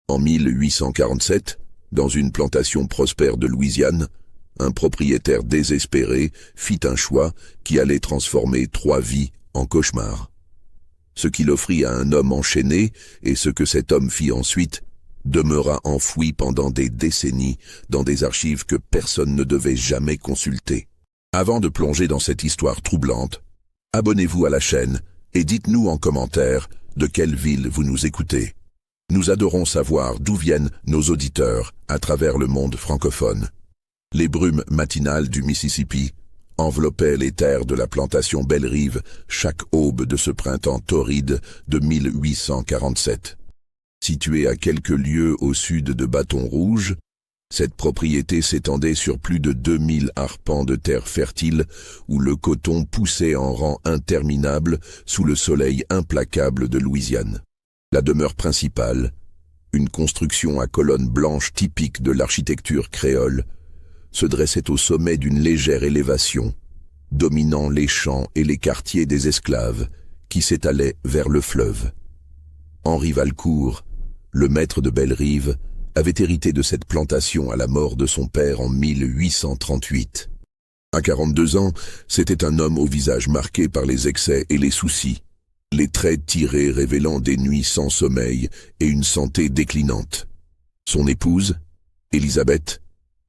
En 1847, dans une plantation prospère de Louisiane, un propriétaire désespéré fit un choix qui allait transformer 3 vies en cauchemar. Ce qu'il offrit à un homme enchaîné et ce que cet homme fit ensuite demeura enfoui pendant des décennies dans des archives que personne ne devait jamais consulter. Avant de plonger dans cette histoire troublante, abonnez-vous à la chaîne et dites-nous en commentaire de quelle ville vous nous écoutez. Nous adorons savoir d'où viennent nos auditeurs à travers le monde francophone. Les brumes matinales du Mississippi enveloppaient les terres de la plantation Belle-Rive chaque aube de ce printemps torride de 1847. Située à quelques lieues au sud de Bâton Rouge, cette propriété s'étendait sur plus de 2000 arpents de terre fertile où le coton poussait en rang interminable sous le soleil implacable de Louisiane. La demeure principale, une construction à colonnes blanches typique de l'architecture créole, se dressait au sommet d'une légère élévation, dominant les champs et les quartiers des esclaves qui s'étalaient vers le fleuve. Henri Valcourt, le maître de Belle-Rive, avait hérité de cette plantation à la mort de son père en 1838. À 42 ans, c'était un homme au visage marqué par les excès et les soucis, les traits tirés révélant des nuits sans sommeil et une santé déclinante. Son épouse, Élisabeth,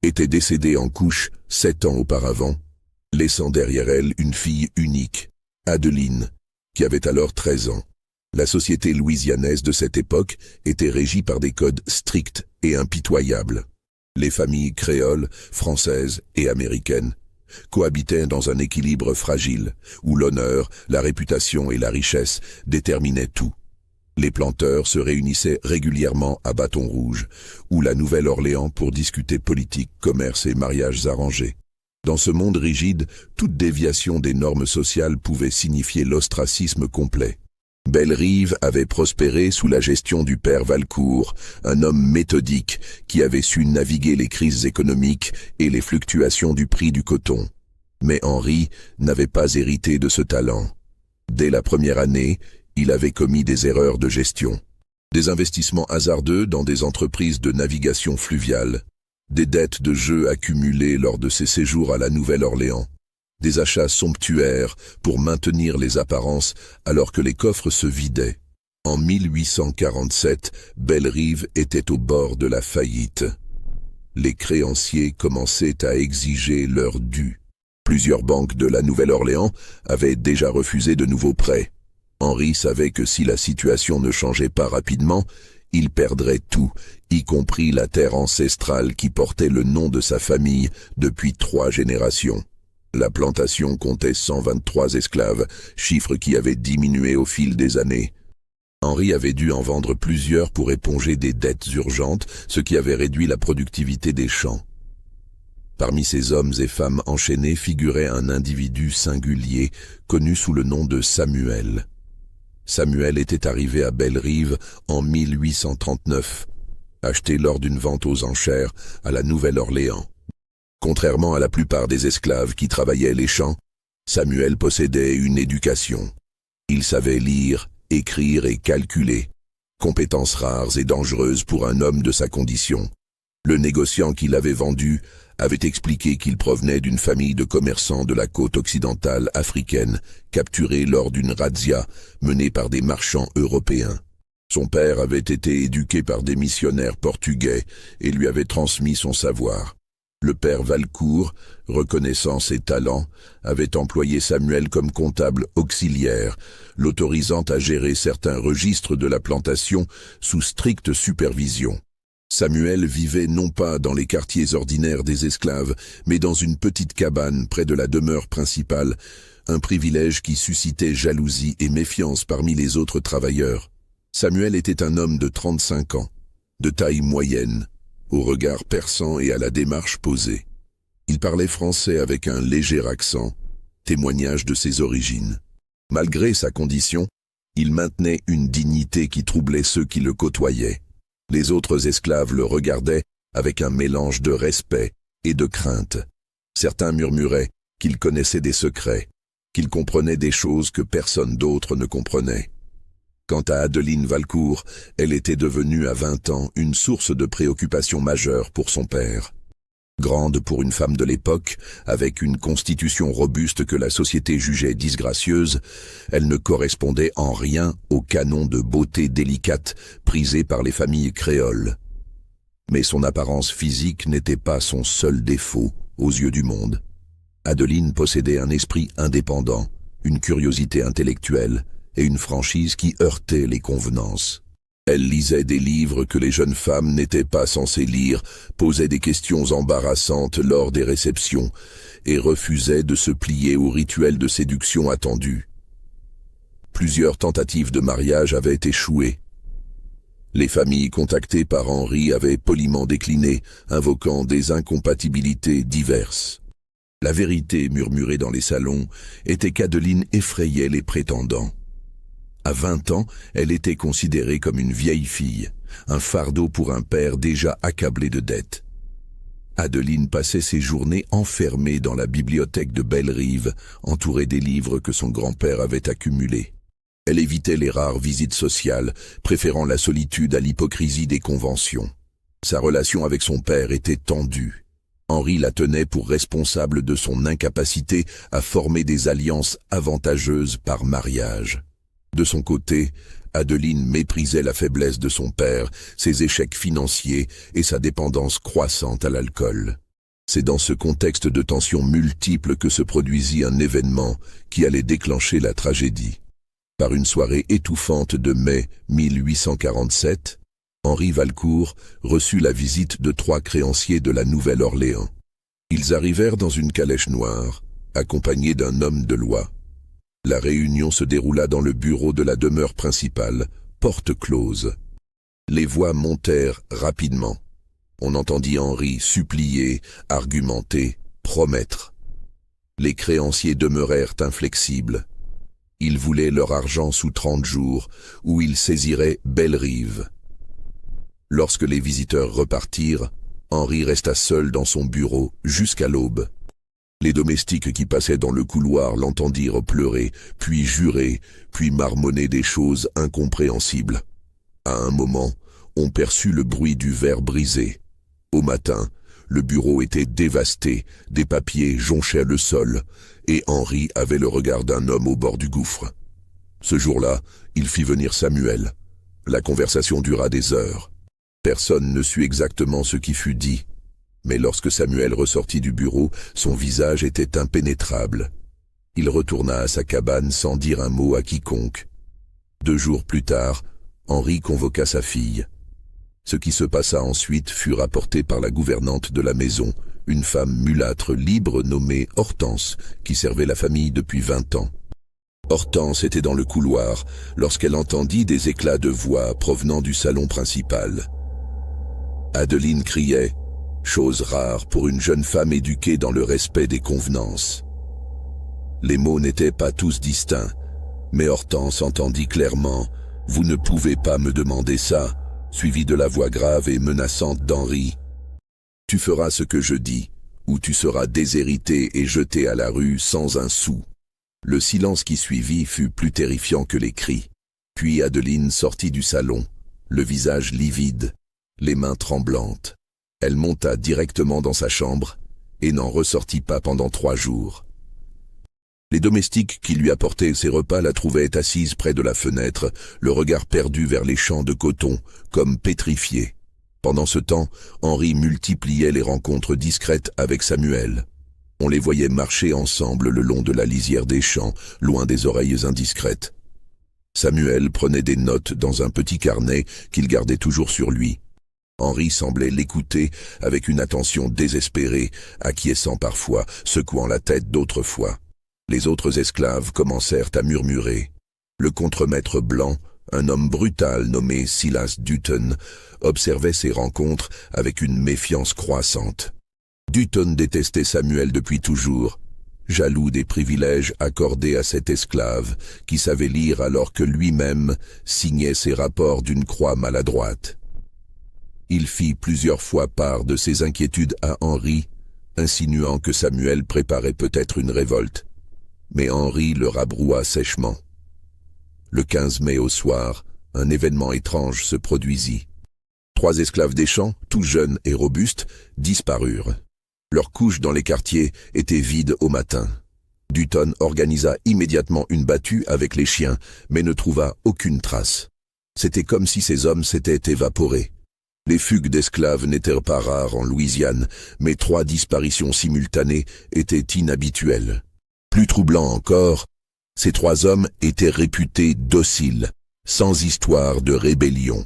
était décédée en couche 7 ans auparavant, laissant derrière elle une fille unique, Adeline, qui avait alors 13 ans. La société louisianaise de cette époque était régie par des codes stricts et impitoyables. Les familles créoles, françaises et américaines cohabitaient dans un équilibre fragile, où l'honneur, la réputation et la richesse déterminaient tout. Les planteurs se réunissaient régulièrement à Bâton Rouge, ou la Nouvelle-Orléans pour discuter politique, commerce et mariages arrangés. Dans ce monde rigide, toute déviation des normes sociales pouvait signifier l'ostracisme complet. Belle-Rive avait prospéré sous la gestion du père Valcourt, un homme méthodique qui avait su naviguer les crises économiques et les fluctuations du prix du coton. Mais Henri n'avait pas hérité de ce talent. Dès la première année, il avait commis des erreurs de gestion. Des investissements hasardeux dans des entreprises de navigation fluviale, des dettes de jeu accumulées lors de ses séjours à la Nouvelle-Orléans, des achats somptuaires pour maintenir les apparences alors que les coffres se vidaient. En 1847, Belle-Rive était au bord de la faillite. Les créanciers commençaient à exiger leur dû. Plusieurs banques de la Nouvelle-Orléans avaient déjà refusé de nouveaux prêts. Henri savait que si la situation ne changeait pas rapidement, il perdrait tout, y compris la terre ancestrale qui portait le nom de sa famille depuis 3 générations. La plantation comptait 123 esclaves, chiffre qui avait diminué au fil des années. Henri avait dû en vendre plusieurs pour éponger des dettes urgentes, ce qui avait réduit la productivité des champs. Parmi ces hommes et femmes enchaînés figurait un individu singulier, connu sous le nom de Samuel. Samuel était arrivé à Belle-Rive en 1839, acheté lors d'une vente aux enchères à la Nouvelle-Orléans. Contrairement à la plupart des esclaves qui travaillaient les champs, Samuel possédait une éducation. Il savait lire, écrire et calculer, compétences rares et dangereuses pour un homme de sa condition. Le négociant qui l'avait vendu avait expliqué qu'il provenait d'une famille de commerçants de la côte occidentale africaine, capturés lors d'une razzia menée par des marchands européens. Son père avait été éduqué par des missionnaires portugais et lui avait transmis son savoir. Le père Valcourt, reconnaissant ses talents, avait employé Samuel comme comptable auxiliaire, l'autorisant à gérer certains registres de la plantation sous stricte supervision. Samuel vivait non pas dans les quartiers ordinaires des esclaves, mais dans une petite cabane près de la demeure principale, un privilège qui suscitait jalousie et méfiance parmi les autres travailleurs. Samuel était un homme de 35 ans, de taille moyenne, au regard perçant et à la démarche posée. Il parlait français avec un léger accent, témoignage de ses origines. Malgré sa condition, il maintenait une dignité qui troublait ceux qui le côtoyaient. Les autres esclaves le regardaient avec un mélange de respect et de crainte. Certains murmuraient qu'il connaissait des secrets, qu'il comprenait des choses que personne d'autre ne comprenait. Quant à Adeline Valcourt, elle était devenue à 20 ans une source de préoccupation majeure pour son père. Grande pour une femme de l'époque, avec une constitution robuste que la société jugeait disgracieuse, elle ne correspondait en rien au canon de beauté délicate prisé par les familles créoles. Mais son apparence physique n'était pas son seul défaut aux yeux du monde. Adeline possédait un esprit indépendant, une curiosité intellectuelle et une franchise qui heurtait les convenances. Elle lisait des livres que les jeunes femmes n'étaient pas censées lire, posait des questions embarrassantes lors des réceptions et refusait de se plier aux rituels de séduction attendus. Plusieurs tentatives de mariage avaient échoué. Les familles contactées par Henri avaient poliment décliné, invoquant des incompatibilités diverses. La vérité murmurée dans les salons était qu'Adeline effrayait les prétendants. À 20 ans, elle était considérée comme une vieille fille, un fardeau pour un père déjà accablé de dettes. Adeline passait ses journées enfermée dans la bibliothèque de Bellerive, entourée des livres que son grand-père avait accumulés. Elle évitait les rares visites sociales, préférant la solitude à l'hypocrisie des conventions. Sa relation avec son père était tendue. Henri la tenait pour responsable de son incapacité à former des alliances avantageuses par mariage. De son côté, Adeline méprisait la faiblesse de son père, ses échecs financiers et sa dépendance croissante à l'alcool. C'est dans ce contexte de tensions multiples que se produisit un événement qui allait déclencher la tragédie. Par une soirée étouffante de mai 1847, Henri Valcourt reçut la visite de 3 créanciers de la Nouvelle-Orléans. Ils arrivèrent dans une calèche noire, accompagnés d'un homme de loi. La réunion se déroula dans le bureau de la demeure principale, porte close. Les voix montèrent rapidement. On entendit Henri supplier, argumenter, promettre. Les créanciers demeurèrent inflexibles. Ils voulaient leur argent sous 30 jours, ou ils saisiraient Bellerive. Lorsque les visiteurs repartirent, Henri resta seul dans son bureau jusqu'à l'aube. Les domestiques qui passaient dans le couloir l'entendirent pleurer, puis jurer, puis marmonner des choses incompréhensibles. À un moment, on perçut le bruit du verre brisé. Au matin, le bureau était dévasté, des papiers jonchaient le sol, et Henri avait le regard d'un homme au bord du gouffre. Ce jour-là, il fit venir Samuel. La conversation dura des heures. Personne ne sut exactement ce qui fut dit. Mais lorsque Samuel ressortit du bureau, son visage était impénétrable. Il retourna à sa cabane sans dire un mot à quiconque. 2 jours plus tard, Henri convoqua sa fille. Ce qui se passa ensuite fut rapporté par la gouvernante de la maison, une femme mulâtre libre nommée Hortense, qui servait la famille depuis 20 ans. Hortense était dans le couloir lorsqu'elle entendit des éclats de voix provenant du salon principal. Adeline criait, chose rare pour une jeune femme éduquée dans le respect des convenances. Les mots n'étaient pas tous distincts, mais Hortense entendit clairement « Vous ne pouvez pas me demander ça », suivi de la voix grave et menaçante d'Henri. « Tu feras ce que je dis, ou tu seras déshérité et jeté à la rue sans un sou. » Le silence qui suivit fut plus terrifiant que les cris. Puis Adeline sortit du salon, le visage livide, les mains tremblantes. Elle monta directement dans sa chambre et n'en ressortit pas pendant 3 jours. Les domestiques qui lui apportaient ses repas la trouvaient assise près de la fenêtre, le regard perdu vers les champs de coton, comme pétrifiée. Pendant ce temps, Henri multipliait les rencontres discrètes avec Samuel. On les voyait marcher ensemble le long de la lisière des champs, loin des oreilles indiscrètes. Samuel prenait des notes dans un petit carnet qu'il gardait toujours sur lui. Henri semblait l'écouter avec une attention désespérée, acquiesçant parfois, secouant la tête d'autres fois. Les autres esclaves commencèrent à murmurer. Le contremaître blanc, un homme brutal nommé Silas Dutton, observait ces rencontres avec une méfiance croissante. Dutton détestait Samuel depuis toujours, jaloux des privilèges accordés à cet esclave qui savait lire alors que lui-même signait ses rapports d'une croix maladroite. Il fit plusieurs fois part de ses inquiétudes à Henri, insinuant que Samuel préparait peut-être une révolte. Mais Henri le rabroua sèchement. Le 15 mai au soir, un événement étrange se produisit. 3 esclaves des champs, tous jeunes et robustes, disparurent. Leurs couches dans les quartiers étaient vides au matin. Dutton organisa immédiatement une battue avec les chiens, mais ne trouva aucune trace. C'était comme si ces hommes s'étaient évaporés. Les fugues d'esclaves n'étaient pas rares en Louisiane, mais 3 disparitions simultanées étaient inhabituelles. Plus troublant encore, ces 3 hommes étaient réputés dociles, sans histoire de rébellion.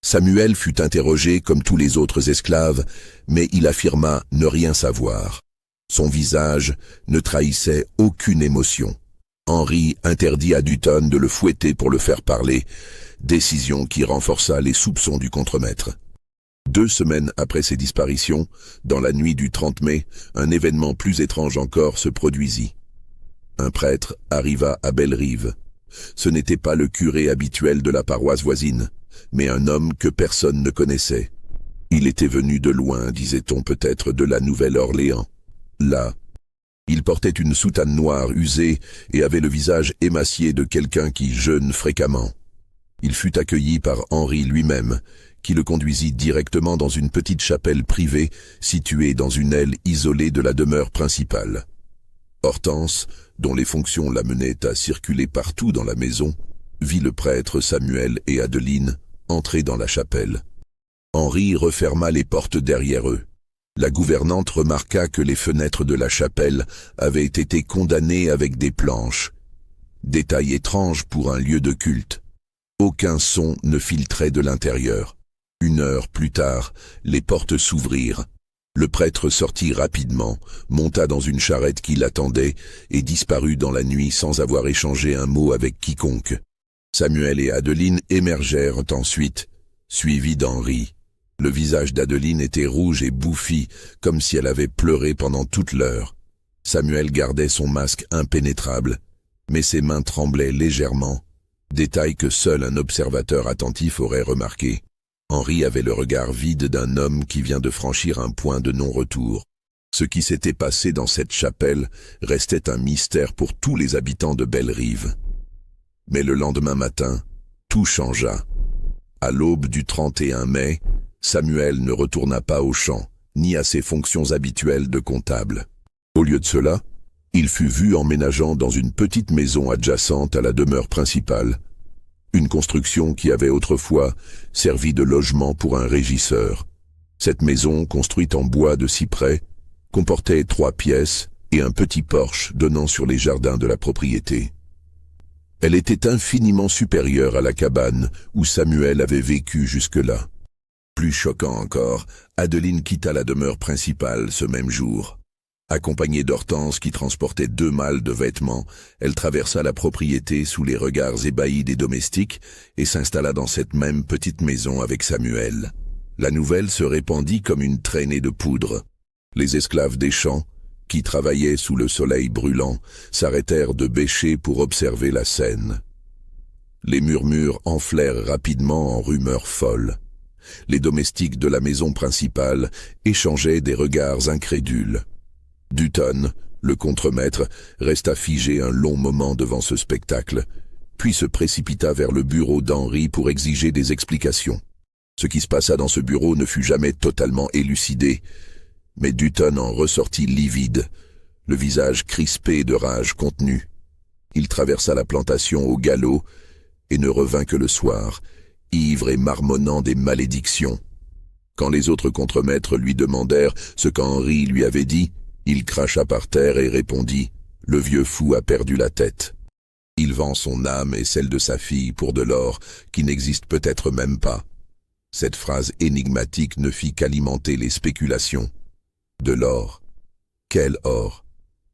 Samuel fut interrogé comme tous les autres esclaves, mais il affirma ne rien savoir. Son visage ne trahissait aucune émotion. Henry interdit à Dutton de le fouetter pour le faire parler, décision qui renforça les soupçons du contremaître. 2 semaines après ces disparitions, dans la nuit du 30 mai, un événement plus étrange encore se produisit. Un prêtre arriva à Belle-Rive. Ce n'était pas le curé habituel de la paroisse voisine, mais un homme que personne ne connaissait. Il était venu de loin, disait-on peut-être de la Nouvelle-Orléans. Là, il portait une soutane noire usée et avait le visage émacié de quelqu'un qui jeûne fréquemment. Il fut accueilli par Henry lui-même, qui le conduisit directement dans une petite chapelle privée située dans une aile isolée de la demeure principale. Hortense, dont les fonctions l'amenaient à circuler partout dans la maison, vit le prêtre Samuel et Adeline entrer dans la chapelle. Henry referma les portes derrière eux. La gouvernante remarqua que les fenêtres de la chapelle avaient été condamnées avec des planches. Détail étrange pour un lieu de culte. Aucun son ne filtrait de l'intérieur. 1 heure plus tard, les portes s'ouvrirent. Le prêtre sortit rapidement, monta dans une charrette qui l'attendait et disparut dans la nuit sans avoir échangé un mot avec quiconque. Samuel et Adeline émergèrent ensuite, suivis d'Henry. Le visage d'Adeline était rouge et bouffi, comme si elle avait pleuré pendant toute l'heure. Samuel gardait son masque impénétrable, mais ses mains tremblaient légèrement, détail que seul un observateur attentif aurait remarqué. Henry avait le regard vide d'un homme qui vient de franchir un point de non-retour. Ce qui s'était passé dans cette chapelle restait un mystère pour tous les habitants de Belle-Rive. Mais le lendemain matin, tout changea. À l'aube du 31 mai, Samuel ne retourna pas au champ, ni à ses fonctions habituelles de comptable. Au lieu de cela, il fut vu emménageant dans une petite maison adjacente à la demeure principale, une construction qui avait autrefois servi de logement pour un régisseur. Cette maison, construite en bois de cyprès, comportait 3 pièces et un petit porche donnant sur les jardins de la propriété. Elle était infiniment supérieure à la cabane où Samuel avait vécu jusque-là. Plus choquant encore, Adeline quitta la demeure principale ce même jour. Accompagnée d'Hortense qui transportait 2 malles de vêtements, elle traversa la propriété sous les regards ébahis des domestiques et s'installa dans cette même petite maison avec Samuel. La nouvelle se répandit comme une traînée de poudre. Les esclaves des champs, qui travaillaient sous le soleil brûlant, s'arrêtèrent de bêcher pour observer la scène. Les murmures enflèrent rapidement en rumeurs folles. Les domestiques de la maison principale échangeaient des regards incrédules. Dutton, le contremaître, resta figé un long moment devant ce spectacle, puis se précipita vers le bureau d'Henry pour exiger des explications. Ce qui se passa dans ce bureau ne fut jamais totalement élucidé, mais Dutton en ressortit livide, le visage crispé de rage contenue. Il traversa la plantation au galop et ne revint que le soir, ivre et marmonnant des malédictions. Quand les autres contremaîtres lui demandèrent ce qu'Henry lui avait dit, il cracha par terre et répondit « Le vieux fou a perdu la tête. Il vend son âme et celle de sa fille pour de l'or qui n'existe peut-être même pas. » Cette phrase énigmatique ne fit qu'alimenter les spéculations. De l'or? Quel or?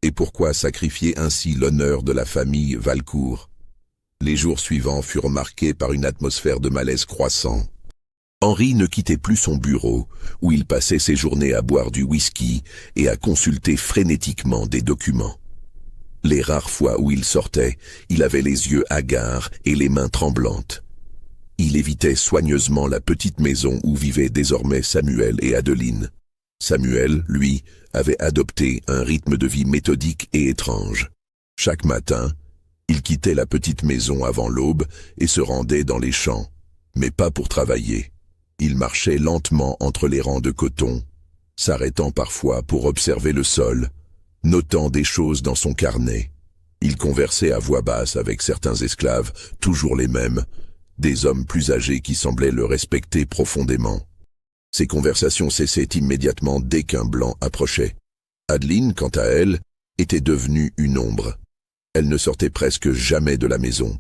Et pourquoi sacrifier ainsi l'honneur de la famille Valcourt? Les jours suivants furent marqués par une atmosphère de malaise croissant. Henry ne quittait plus son bureau, où il passait ses journées à boire du whisky et à consulter frénétiquement des documents. Les rares fois où il sortait, il avait les yeux hagards et les mains tremblantes. Il évitait soigneusement la petite maison où vivaient désormais Samuel et Adeline. Samuel, lui, avait adopté un rythme de vie méthodique et étrange. Chaque matin, Il quittait la petite maison avant l'aube et se rendait dans les champs, mais pas pour travailler. Il marchait lentement entre les rangs de coton, s'arrêtant parfois pour observer le sol, notant des choses dans son carnet. Il conversait à voix basse avec certains esclaves, toujours les mêmes, des hommes plus âgés qui semblaient le respecter profondément. Ces conversations cessaient immédiatement dès qu'un blanc approchait. Adeline, quant à elle, était devenue une ombre. Elle ne sortait presque jamais de la maison.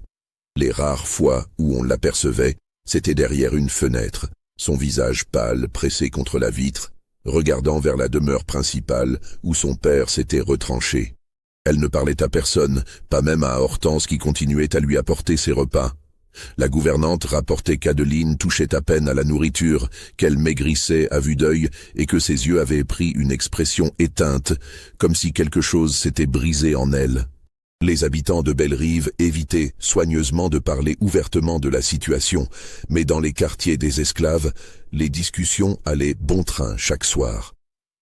Les rares fois où on l'apercevait, c'était derrière une fenêtre, son visage pâle pressé contre la vitre, regardant vers la demeure principale où son père s'était retranché. Elle ne parlait à personne, pas même à Hortense qui continuait à lui apporter ses repas. La gouvernante rapportait qu'Adeline touchait à peine à la nourriture, qu'elle maigrissait à vue d'œil et que ses yeux avaient pris une expression éteinte, comme si quelque chose s'était brisé en elle. Les habitants de Bellerive évitaient soigneusement de parler ouvertement de la situation, mais dans les quartiers des esclaves, les discussions allaient bon train chaque soir.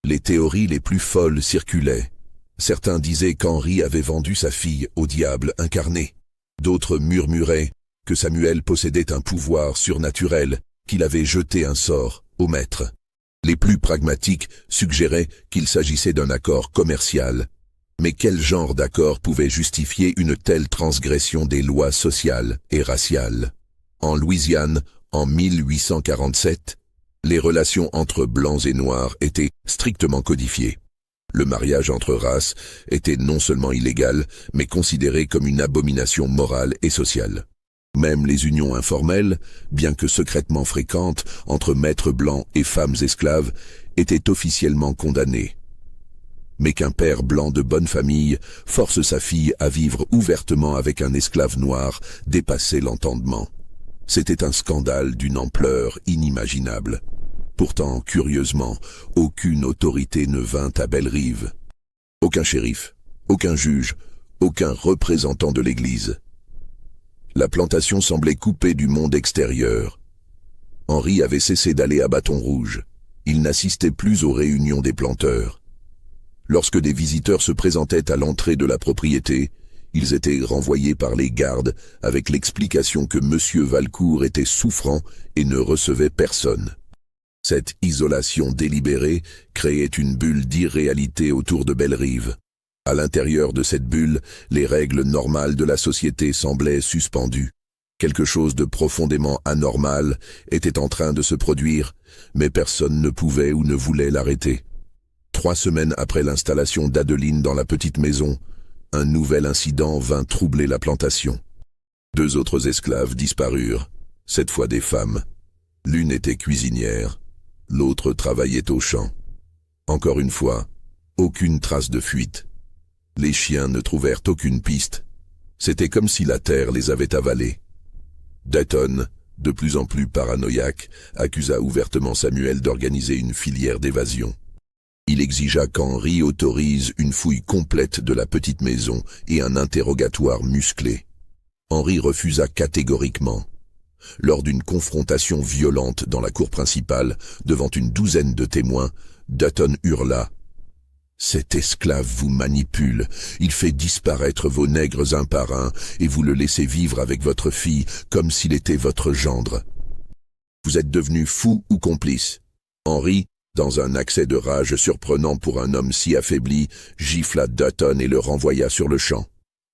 Les théories les plus folles circulaient. Certains disaient qu'Henri avait vendu sa fille au diable incarné. D'autres murmuraient que Samuel possédait un pouvoir surnaturel, qu'il avait jeté un sort au maître. Les plus pragmatiques suggéraient qu'il s'agissait d'un accord commercial. Mais quel genre d'accord pouvait justifier une telle transgression des lois sociales et raciales? En Louisiane, en 1847, les relations entre blancs et noirs étaient strictement codifiées. Le mariage entre races était non seulement illégal, mais considéré comme une abomination morale et sociale. Même les unions informelles, bien que secrètement fréquentes, entre maîtres blancs et femmes esclaves, étaient officiellement condamnées. Mais qu'un père blanc de bonne famille force sa fille à vivre ouvertement avec un esclave noir dépassait l'entendement. C'était un scandale d'une ampleur inimaginable. Pourtant, curieusement, aucune autorité ne vint à Bellerive. Aucun shérif, aucun juge, aucun représentant de l'Église. La plantation semblait coupée du monde extérieur. Henri avait cessé d'aller à Bâton Rouge. Il n'assistait plus aux réunions des planteurs. Lorsque des visiteurs se présentaient à l'entrée de la propriété, ils étaient renvoyés par les gardes avec l'explication que M. Valcourt était souffrant et ne recevait personne. Cette isolation délibérée créait une bulle d'irréalité autour de Bellerive. À l'intérieur de cette bulle, les règles normales de la société semblaient suspendues. Quelque chose de profondément anormal était en train de se produire, mais personne ne pouvait ou ne voulait l'arrêter. 3 semaines après l'installation d'Adeline dans la petite maison, un nouvel incident vint troubler la plantation. 2 autres esclaves disparurent, cette fois des femmes. L'une était cuisinière, l'autre travaillait au champ. Encore une fois, aucune trace de fuite. Les chiens ne trouvèrent aucune piste. C'était comme si la terre les avait avalés. Dayton, de plus en plus paranoïaque, accusa ouvertement Samuel d'organiser une filière d'évasion. Il exigea qu'Henri autorise une fouille complète de la petite maison et un interrogatoire musclé. Henri refusa catégoriquement. Lors d'une confrontation violente dans la cour principale, devant une douzaine de témoins, Dayton hurla. « Cet esclave vous manipule, il fait disparaître vos nègres un par un et vous le laissez vivre avec votre fille comme s'il était votre gendre. Vous êtes devenu fou ou complice. » Henri, dans un accès de rage surprenant pour un homme si affaibli, gifla Dayton et le renvoya sur le champ.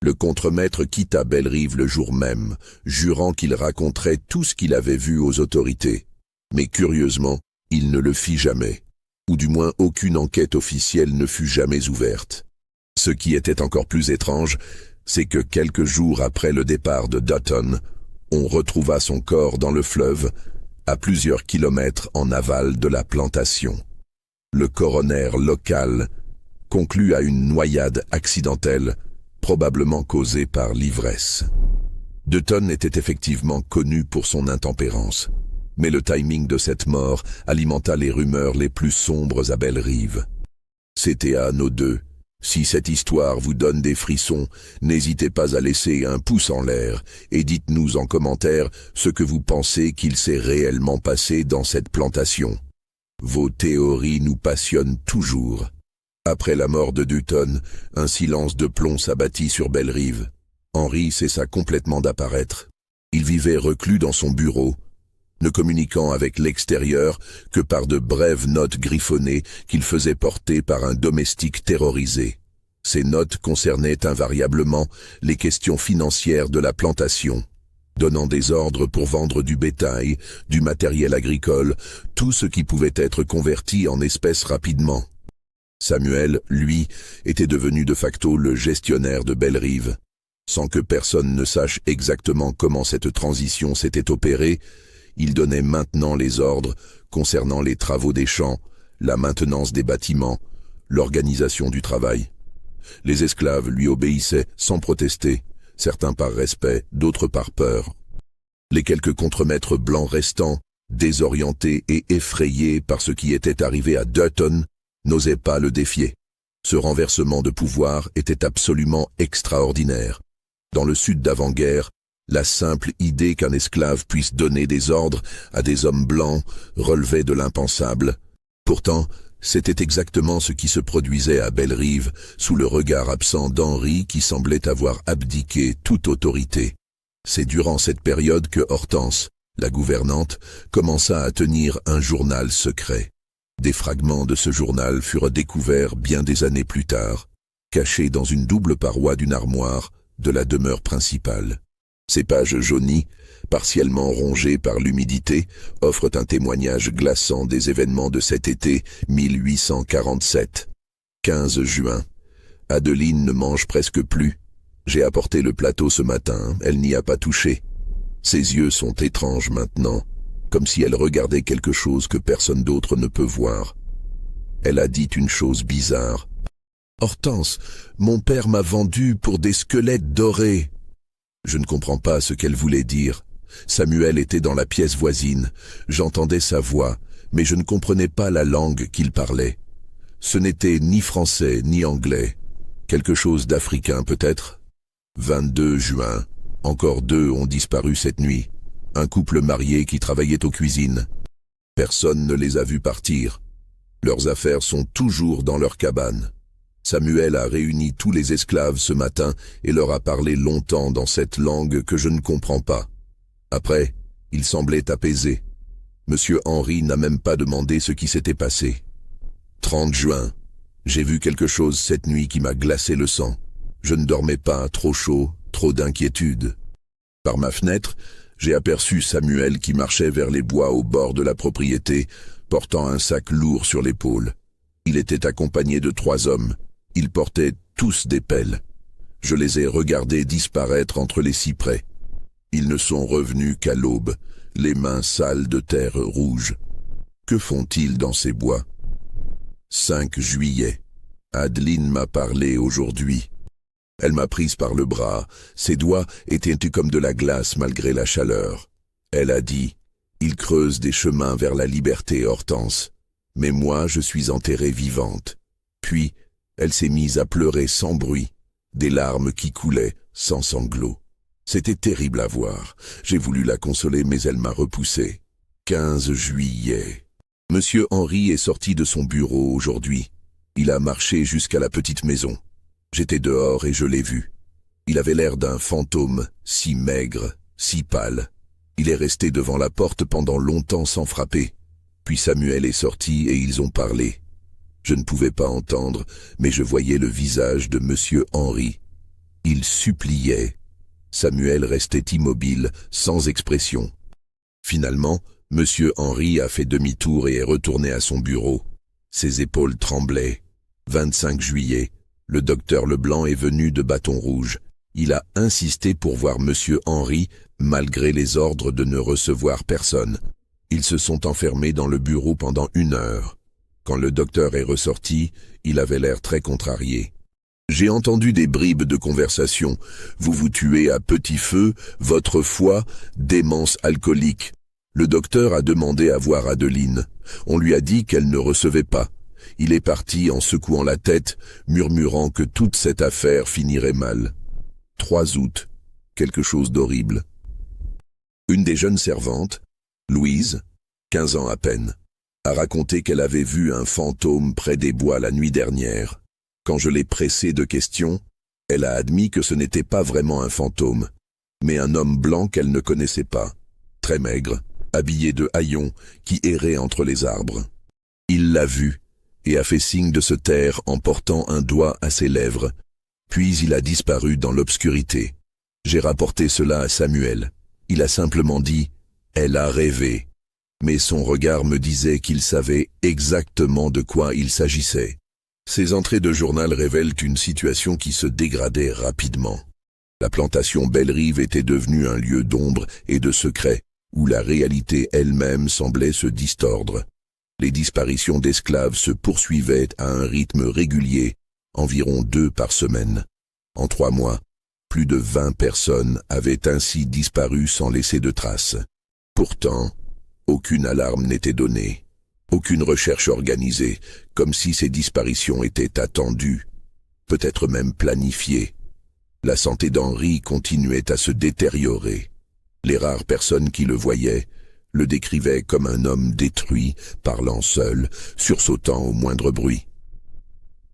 Le contremaître quitta Bellerive le jour même, jurant qu'il raconterait tout ce qu'il avait vu aux autorités. Mais curieusement, il ne le fit jamais. Ou du moins aucune enquête officielle ne fut jamais ouverte. Ce qui était encore plus étrange, c'est que quelques jours après le départ de Dayton, on retrouva son corps dans le fleuve, à plusieurs kilomètres en aval de la plantation. Le coroner local conclut à une noyade accidentelle, probablement causée par l'ivresse. Dayton était effectivement connu pour son intempérance. Mais le timing de cette mort alimenta les rumeurs les plus sombres à Bellerive. C'était à nos deux. Si cette histoire vous donne des frissons, n'hésitez pas à laisser un pouce en l'air et dites-nous en commentaire ce que vous pensez qu'il s'est réellement passé dans cette plantation. Vos théories nous passionnent toujours. Après la mort de Dayton, un silence de plomb s'abattit sur Bellerive. Henri cessa complètement d'apparaître. Il vivait reclus dans son bureau, ne communiquant avec l'extérieur que par de brèves notes griffonnées qu'il faisait porter par un domestique terrorisé. Ces notes concernaient invariablement les questions financières de la plantation, donnant des ordres pour vendre du bétail, du matériel agricole, tout ce qui pouvait être converti en espèces rapidement. Samuel, lui, était devenu de facto le gestionnaire de Bellerive. Sans que personne ne sache exactement comment cette transition s'était opérée, il donnait maintenant les ordres concernant les travaux des champs, la maintenance des bâtiments, l'organisation du travail. Les esclaves lui obéissaient sans protester, certains par respect, d'autres par peur. Les quelques contremaîtres blancs restants, désorientés et effrayés par ce qui était arrivé à Dutton, n'osaient pas le défier. Ce renversement de pouvoir était absolument extraordinaire. Dans le sud d'avant-guerre, la simple idée qu'un esclave puisse donner des ordres à des hommes blancs relevait de l'impensable. Pourtant, c'était exactement ce qui se produisait à Bellerive, sous le regard absent d'Henri qui semblait avoir abdiqué toute autorité. C'est durant cette période que Hortense, la gouvernante, commença à tenir un journal secret. Des fragments de ce journal furent découverts bien des années plus tard, cachés dans une double paroi d'une armoire de la demeure principale. Ces pages jaunies, partiellement rongées par l'humidité, offrent un témoignage glaçant des événements de cet été 1847. 15 juin. Adeline ne mange presque plus. J'ai apporté le plateau ce matin, elle n'y a pas touché. Ses yeux sont étranges maintenant, comme si elle regardait quelque chose que personne d'autre ne peut voir. Elle a dit une chose bizarre. « Hortense, mon père m'a vendu pour des squelettes dorés. » Je ne comprends pas ce qu'elle voulait dire. Samuel était dans la pièce voisine. J'entendais sa voix, mais je ne comprenais pas la langue qu'il parlait. Ce n'était ni français ni anglais. Quelque chose d'africain peut-être. 22 juin. Encore 2 ont disparu cette nuit. Un couple marié qui travaillait aux cuisines. Personne ne les a vus partir. Leurs affaires sont toujours dans leur cabane. Samuel a réuni tous les esclaves ce matin et leur a parlé longtemps dans cette langue que je ne comprends pas. Après, il semblait apaisé. Monsieur Henri n'a même pas demandé ce qui s'était passé. 30 juin. J'ai vu quelque chose cette nuit qui m'a glacé le sang. Je ne dormais pas, trop chaud, trop d'inquiétude. Par ma fenêtre, j'ai aperçu Samuel qui marchait vers les bois au bord de la propriété, portant un sac lourd sur l'épaule. Il était accompagné de 3 hommes. Ils portaient tous des pelles. Je les ai regardés disparaître entre les cyprès. Ils ne sont revenus qu'à l'aube, les mains sales de terre rouge. Que font-ils dans ces bois? 5 juillet. Adeline m'a parlé aujourd'hui. Elle m'a prise par le bras. Ses doigts étaient comme de la glace malgré la chaleur. Elle a dit, « Ils creusent des chemins vers la liberté, Hortense. Mais moi, je suis enterrée vivante. » Puis, elle s'est mise à pleurer sans bruit, des larmes qui coulaient sans sanglots. C'était terrible à voir. J'ai voulu la consoler, mais elle m'a repoussé. 15 juillet. Monsieur Henri est sorti de son bureau aujourd'hui. Il a marché jusqu'à la petite maison. J'étais dehors et je l'ai vu. Il avait l'air d'un fantôme, si maigre, si pâle. Il est resté devant la porte pendant longtemps sans frapper. Puis Samuel est sorti et ils ont parlé. Je ne pouvais pas entendre, mais je voyais le visage de Monsieur Henri. Il suppliait. Samuel restait immobile, sans expression. Finalement, Monsieur Henri a fait demi-tour et est retourné à son bureau. Ses épaules tremblaient. 25 juillet, le docteur Leblanc est venu de Bâton Rouge. Il a insisté pour voir Monsieur Henri, malgré les ordres de ne recevoir personne. Ils se sont enfermés dans le bureau pendant 1 heure. Quand le docteur est ressorti, il avait l'air très contrarié. J'ai entendu des bribes de conversation. Vous vous tuez à petit feu, votre foi, démence alcoolique. Le docteur a demandé à voir Adeline. On lui a dit qu'elle ne recevait pas. Il est parti en secouant la tête, murmurant que toute cette affaire finirait mal. 3 août. Quelque chose d'horrible. Une des jeunes servantes, Louise, 15 ans à peine, a raconté qu'elle avait vu un fantôme près des bois la nuit dernière. Quand je l'ai pressée de questions, Elle a admis que ce n'était pas vraiment un fantôme, mais un homme blanc qu'elle ne connaissait pas, très maigre, habillé de haillons, qui errait entre les arbres. Il l'a vu et a fait signe de se taire en portant un doigt à ses lèvres, puis il a disparu dans l'obscurité. J'ai rapporté cela à Samuel. Il a simplement dit « Elle a rêvé », mais son regard me disait qu'il savait exactement de quoi il s'agissait. Ces entrées de journal révèlent une situation qui se dégradait rapidement. La plantation Belle-Rive était devenue un lieu d'ombre et de secret, où la réalité elle-même semblait se distordre. Les disparitions d'esclaves se poursuivaient à un rythme régulier, environ 2 par semaine. En 3 mois, plus de 20 personnes avaient ainsi disparu sans laisser de traces. Pourtant, aucune alarme n'était donnée, aucune recherche organisée, comme si ces disparitions étaient attendues, peut-être même planifiées. La santé d'Henri continuait à se détériorer. Les rares personnes qui le voyaient le décrivaient comme un homme détruit, parlant seul, sursautant au moindre bruit.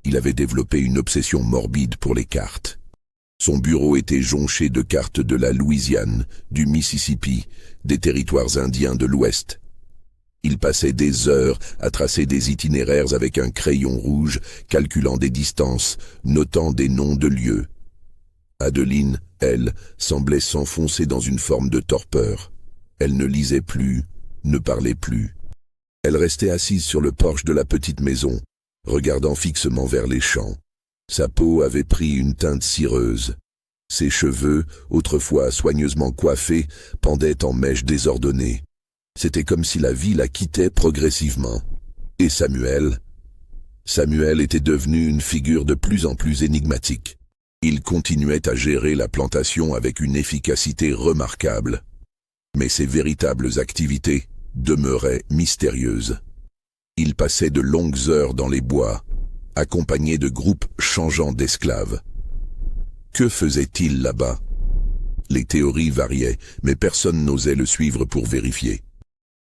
Il avait développé une obsession morbide pour les cartes. Son bureau était jonché de cartes de la Louisiane, du Mississippi, des territoires indiens de l'Ouest. Il passait des heures à tracer des itinéraires avec un crayon rouge, calculant des distances, notant des noms de lieux. Adeline, elle, semblait s'enfoncer dans une forme de torpeur. Elle ne lisait plus, ne parlait plus. Elle restait assise sur le porche de la petite maison, regardant fixement vers les champs. Sa peau avait pris une teinte cireuse. Ses cheveux, autrefois soigneusement coiffés, pendaient en mèches désordonnées. C'était comme si la vie la quittait progressivement. Et Samuel était devenu une figure de plus en plus énigmatique. Il continuait à gérer la plantation avec une efficacité remarquable. Mais ses véritables activités demeuraient mystérieuses. Il passait de longues heures dans les bois, accompagné de groupes changeants d'esclaves. Que faisait-il là-bas? Les théories variaient, mais personne n'osait le suivre pour vérifier.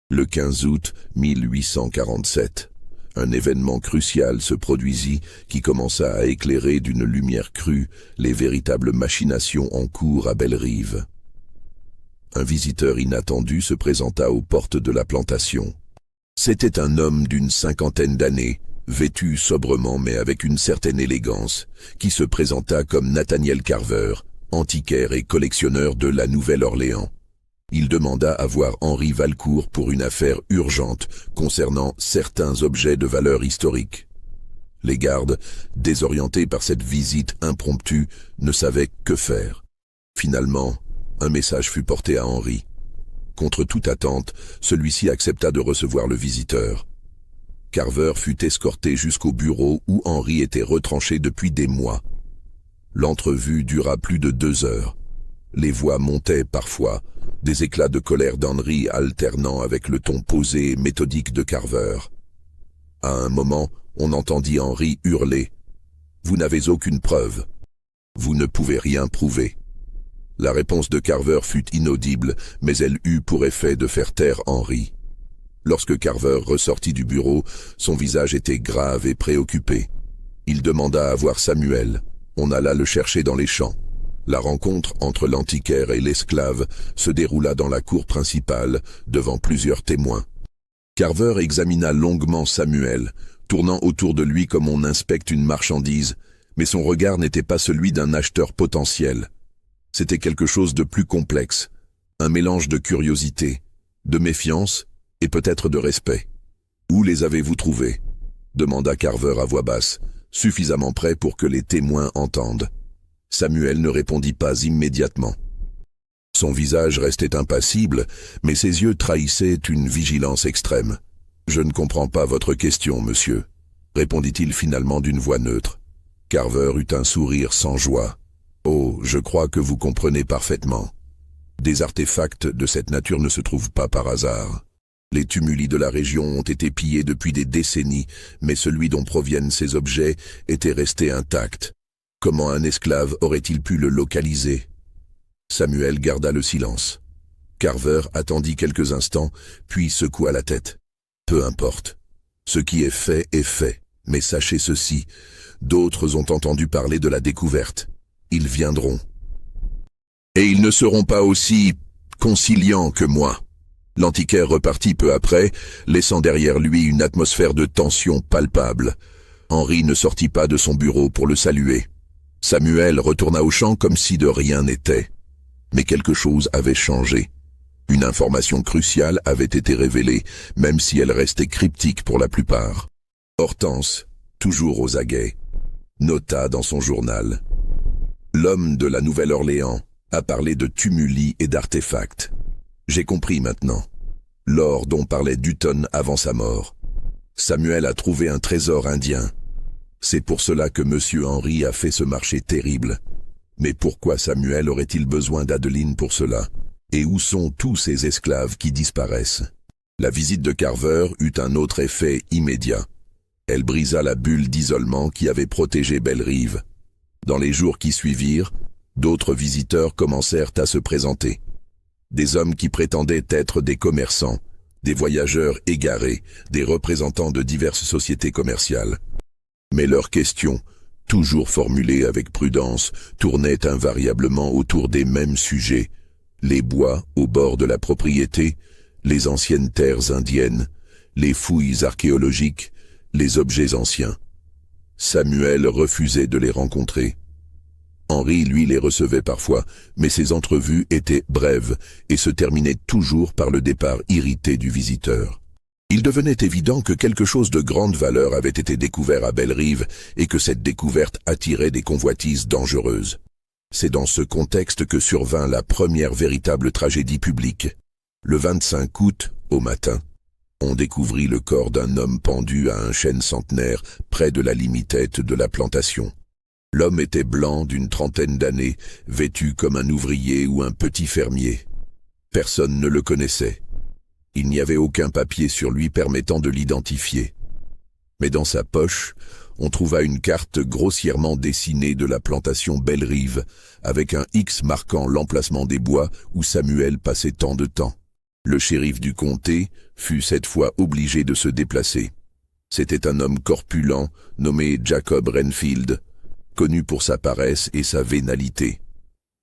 Le 15 août 1847, un événement crucial se produisit qui commença à éclairer d'une lumière crue les véritables machinations en cours à Belle-Rive. Un visiteur inattendu se présenta aux portes de la plantation. C'était un homme d'une 50aine d'années, vêtu sobrement mais avec une certaine élégance, qui se présenta comme Nathaniel Carver, antiquaire et collectionneur de la Nouvelle-Orléans. Il demanda à voir Henri Valcourt pour une affaire urgente concernant certains objets de valeur historique. Les gardes, désorientés par cette visite impromptue, ne savaient que faire. Finalement, un message fut porté à Henri. Contre toute attente, celui-ci accepta de recevoir le visiteur. Carver fut escorté jusqu'au bureau où Henri était retranché depuis des mois. L'entrevue dura plus de 2 heures. Les voix montaient parfois, des éclats de colère d'Henri alternant avec le ton posé et méthodique de Carver. À un moment, on entendit Henri hurler « Vous n'avez aucune preuve. Vous ne pouvez rien prouver. » La réponse de Carver fut inaudible, mais elle eut pour effet de faire taire Henri. Lorsque Carver ressortit du bureau, son visage était grave et préoccupé. Il demanda à voir Samuel. On alla le chercher dans les champs. La rencontre entre l'antiquaire et l'esclave se déroula dans la cour principale, devant plusieurs témoins. Carver examina longuement Samuel, tournant autour de lui comme on inspecte une marchandise, mais son regard n'était pas celui d'un acheteur potentiel. C'était quelque chose de plus complexe, un mélange de curiosité, de méfiance et peut-être de respect. « Où les avez-vous trouvés ?» demanda Carver à voix basse, suffisamment près pour que les témoins entendent. Samuel ne répondit pas immédiatement. Son visage restait impassible, mais ses yeux trahissaient une vigilance extrême. « Je ne comprends pas votre question, monsieur », répondit-il finalement d'une voix neutre. Carver eut un sourire sans joie. « Oh, je crois que vous comprenez parfaitement. Des artefacts de cette nature ne se trouvent pas par hasard. Les tumuli de la région ont été pillés depuis des décennies, mais celui dont proviennent ces objets était resté intact. Comment un esclave aurait-il pu le localiser ?» Samuel garda le silence. Carver attendit quelques instants, puis secoua la tête. « Peu importe. Ce qui est fait, mais sachez ceci. D'autres ont entendu parler de la découverte. ils viendront. Et ils ne seront pas aussi conciliants que moi. L'antiquaire repartit peu après, laissant derrière lui une atmosphère de tension palpable. Henri ne sortit pas de son bureau pour le saluer. Samuel retourna au champ comme si de rien n'était. Mais quelque chose avait changé. Une information cruciale avait été révélée, même si elle restait cryptique pour la plupart. Hortense, toujours aux aguets, nota dans son journal. L'homme de la Nouvelle-Orléans a parlé de tumuli et d'artefacts. J'ai compris maintenant. L'or dont parlait Dutton avant sa mort. Samuel a trouvé un trésor indien. C'est pour cela que Monsieur Henri a fait ce marché terrible. Mais pourquoi Samuel aurait-il besoin d'Adeline pour cela? Et où sont tous ces esclaves qui disparaissent? La visite de Carver eut un autre effet immédiat. Elle brisa la bulle d'isolement qui avait protégé Bellerive. Dans les jours qui suivirent, d'autres visiteurs commencèrent à se présenter. Des hommes qui prétendaient être des commerçants, des voyageurs égarés, des représentants de diverses sociétés commerciales. Mais leurs questions, toujours formulées avec prudence, tournaient invariablement autour des mêmes sujets: les bois au bord de la propriété, les anciennes terres indiennes, les fouilles archéologiques, les objets anciens. Samuel refusait de les rencontrer. Henri, lui, les recevait parfois, mais ces entrevues étaient brèves et se terminaient toujours par le départ irrité du visiteur. Il devenait évident que quelque chose de grande valeur avait été découvert à Bellerive et que cette découverte attirait des convoitises dangereuses. C'est dans ce contexte que survint la première véritable tragédie publique. Le 25 août, au matin, on découvrit le corps d'un homme pendu à un chêne centenaire près de la limitette de la plantation. L'homme était blanc d'une trentaine d'années, vêtu comme un ouvrier ou un petit fermier. Personne ne le connaissait. Il n'y avait aucun papier sur lui permettant de l'identifier. Mais dans sa poche, on trouva une carte grossièrement dessinée de la plantation Bellerive, avec un X marquant l'emplacement des bois où Samuel passait tant de temps. Le shérif du comté fut cette fois obligé de se déplacer. C'était un homme corpulent nommé Jacob Renfield, connu pour sa paresse et sa vénalité.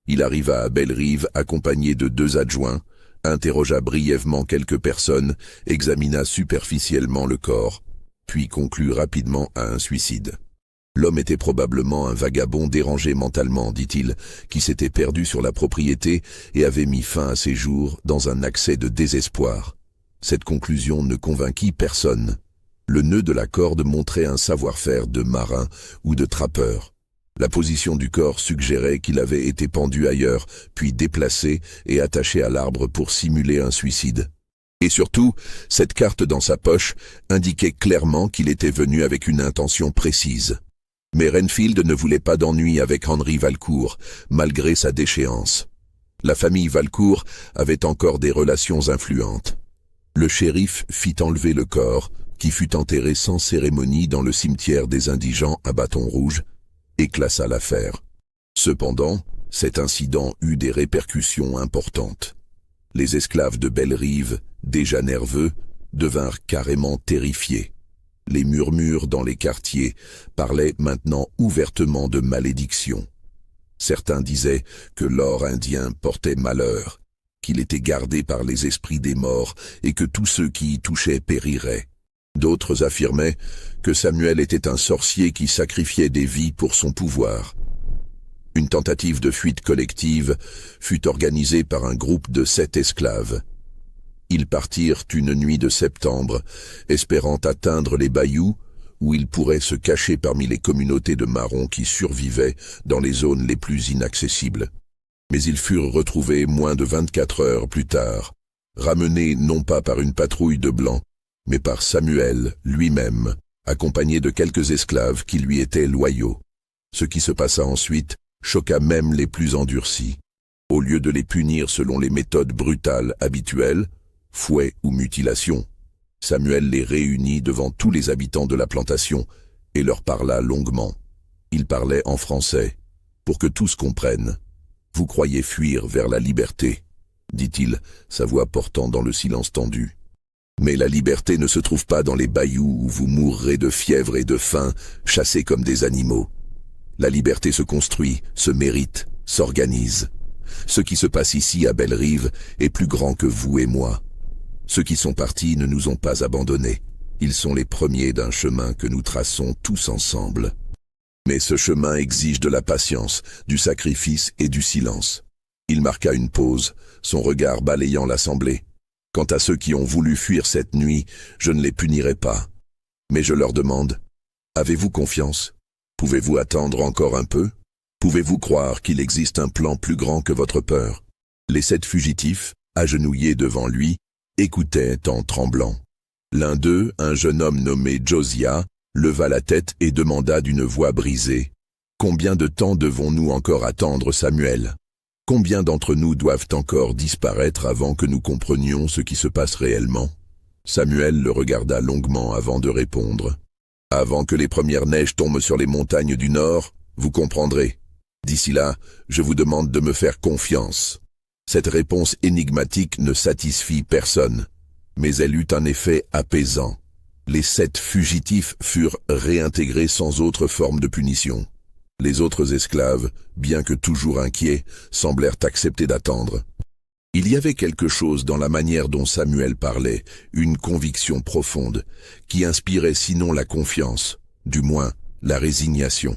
Il arriva à Bellerive accompagné de 2 adjoints, interrogea brièvement quelques personnes, examina superficiellement le corps, puis conclut rapidement à un suicide. L'homme était probablement un vagabond dérangé mentalement, dit-il, qui s'était perdu sur la propriété et avait mis fin à ses jours dans un accès de désespoir. Cette conclusion ne convainquit personne. Le nœud de la corde montrait un savoir-faire de marin ou de trappeur. La position du corps suggérait qu'il avait été pendu ailleurs, puis déplacé et attaché à l'arbre pour simuler un suicide. Et surtout, cette carte dans sa poche indiquait clairement qu'il était venu avec une intention précise. Mais Renfield ne voulait pas d'ennui avec Henri Valcourt, malgré sa déchéance. La famille Valcourt avait encore des relations influentes. Le shérif fit enlever le corps, qui fut enterré sans cérémonie dans le cimetière des indigents à Bâton Rouge, et classa l'affaire. Cependant, cet incident eut des répercussions importantes. Les esclaves de Bellerive, déjà nerveux, devinrent carrément terrifiés. Les murmures dans les quartiers parlaient maintenant ouvertement de malédiction. Certains disaient que l'or indien portait malheur, qu'il était gardé par les esprits des morts et que tous ceux qui y touchaient périraient. D'autres affirmaient que Samuel était un sorcier qui sacrifiait des vies pour son pouvoir. Une tentative de fuite collective fut organisée par un groupe de 7 esclaves. Ils partirent une nuit de septembre, espérant atteindre les bayous où ils pourraient se cacher parmi les communautés de marrons qui survivaient dans les zones les plus inaccessibles. Mais ils furent retrouvés moins de 24 heures plus tard, ramenés non pas par une patrouille de blancs, mais par Samuel lui-même, accompagné de quelques esclaves qui lui étaient loyaux. Ce qui se passa ensuite choqua même les plus endurcis. Au lieu de les punir selon les méthodes brutales habituelles, fouet ou mutilation, Samuel les réunit devant tous les habitants de la plantation et leur parla longuement. Il parlait en français, pour que tous comprennent. « Vous croyez fuir vers la liberté », dit-il, sa voix portant dans le silence tendu. Mais la liberté ne se trouve pas dans les bayous où vous mourrez de fièvre et de faim, chassés comme des animaux. La liberté se construit, se mérite, s'organise. Ce qui se passe ici à Belle-Rive est plus grand que vous et moi. Ceux qui sont partis ne nous ont pas abandonnés. Ils sont les premiers d'un chemin que nous traçons tous ensemble. Mais ce chemin exige de la patience, du sacrifice et du silence. Il marqua une pause, son regard balayant l'assemblée. Quant à ceux qui ont voulu fuir cette nuit, je ne les punirai pas. Mais je leur demande, avez-vous confiance? Pouvez-vous attendre encore un peu? Pouvez-vous croire qu'il existe un plan plus grand que votre peur? Les 7 fugitifs, agenouillés devant lui, écoutaient en tremblant. L'un d'eux, un jeune homme nommé Josiah, leva la tête et demanda d'une voix brisée, « Combien de temps devons-nous encore attendre, Samuel? Combien d'entre nous doivent encore disparaître avant que nous comprenions ce qui se passe réellement ?» Samuel le regarda longuement avant de répondre. « Avant que les premières neiges tombent sur les montagnes du nord, vous comprendrez. D'ici là, je vous demande de me faire confiance. » Cette réponse énigmatique ne satisfit personne, mais elle eut un effet apaisant. Les 7 fugitifs furent réintégrés sans autre forme de punition. Les autres esclaves, bien que toujours inquiets, semblèrent accepter d'attendre. Il y avait quelque chose dans la manière dont Samuel parlait, une conviction profonde, qui inspirait sinon la confiance, du moins la résignation.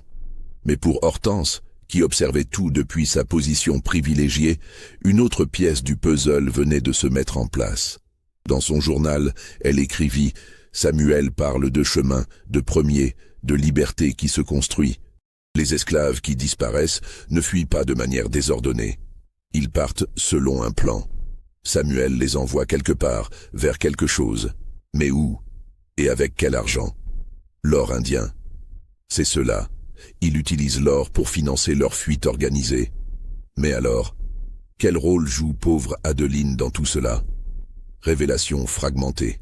Mais pour Hortense, qui observait tout depuis sa position privilégiée, une autre pièce du puzzle venait de se mettre en place. Dans son journal, elle écrivit « Samuel parle de chemin, de premier, de liberté qui se construit. Les esclaves qui disparaissent ne fuient pas de manière désordonnée. Ils partent selon un plan. Samuel les envoie quelque part, vers quelque chose. Mais où? Et avec quel argent? L'or indien. C'est cela. Il utilise l'or pour financer leur fuite organisée. Mais alors, quel rôle joue pauvre Adeline dans tout cela? Révélation fragmentée.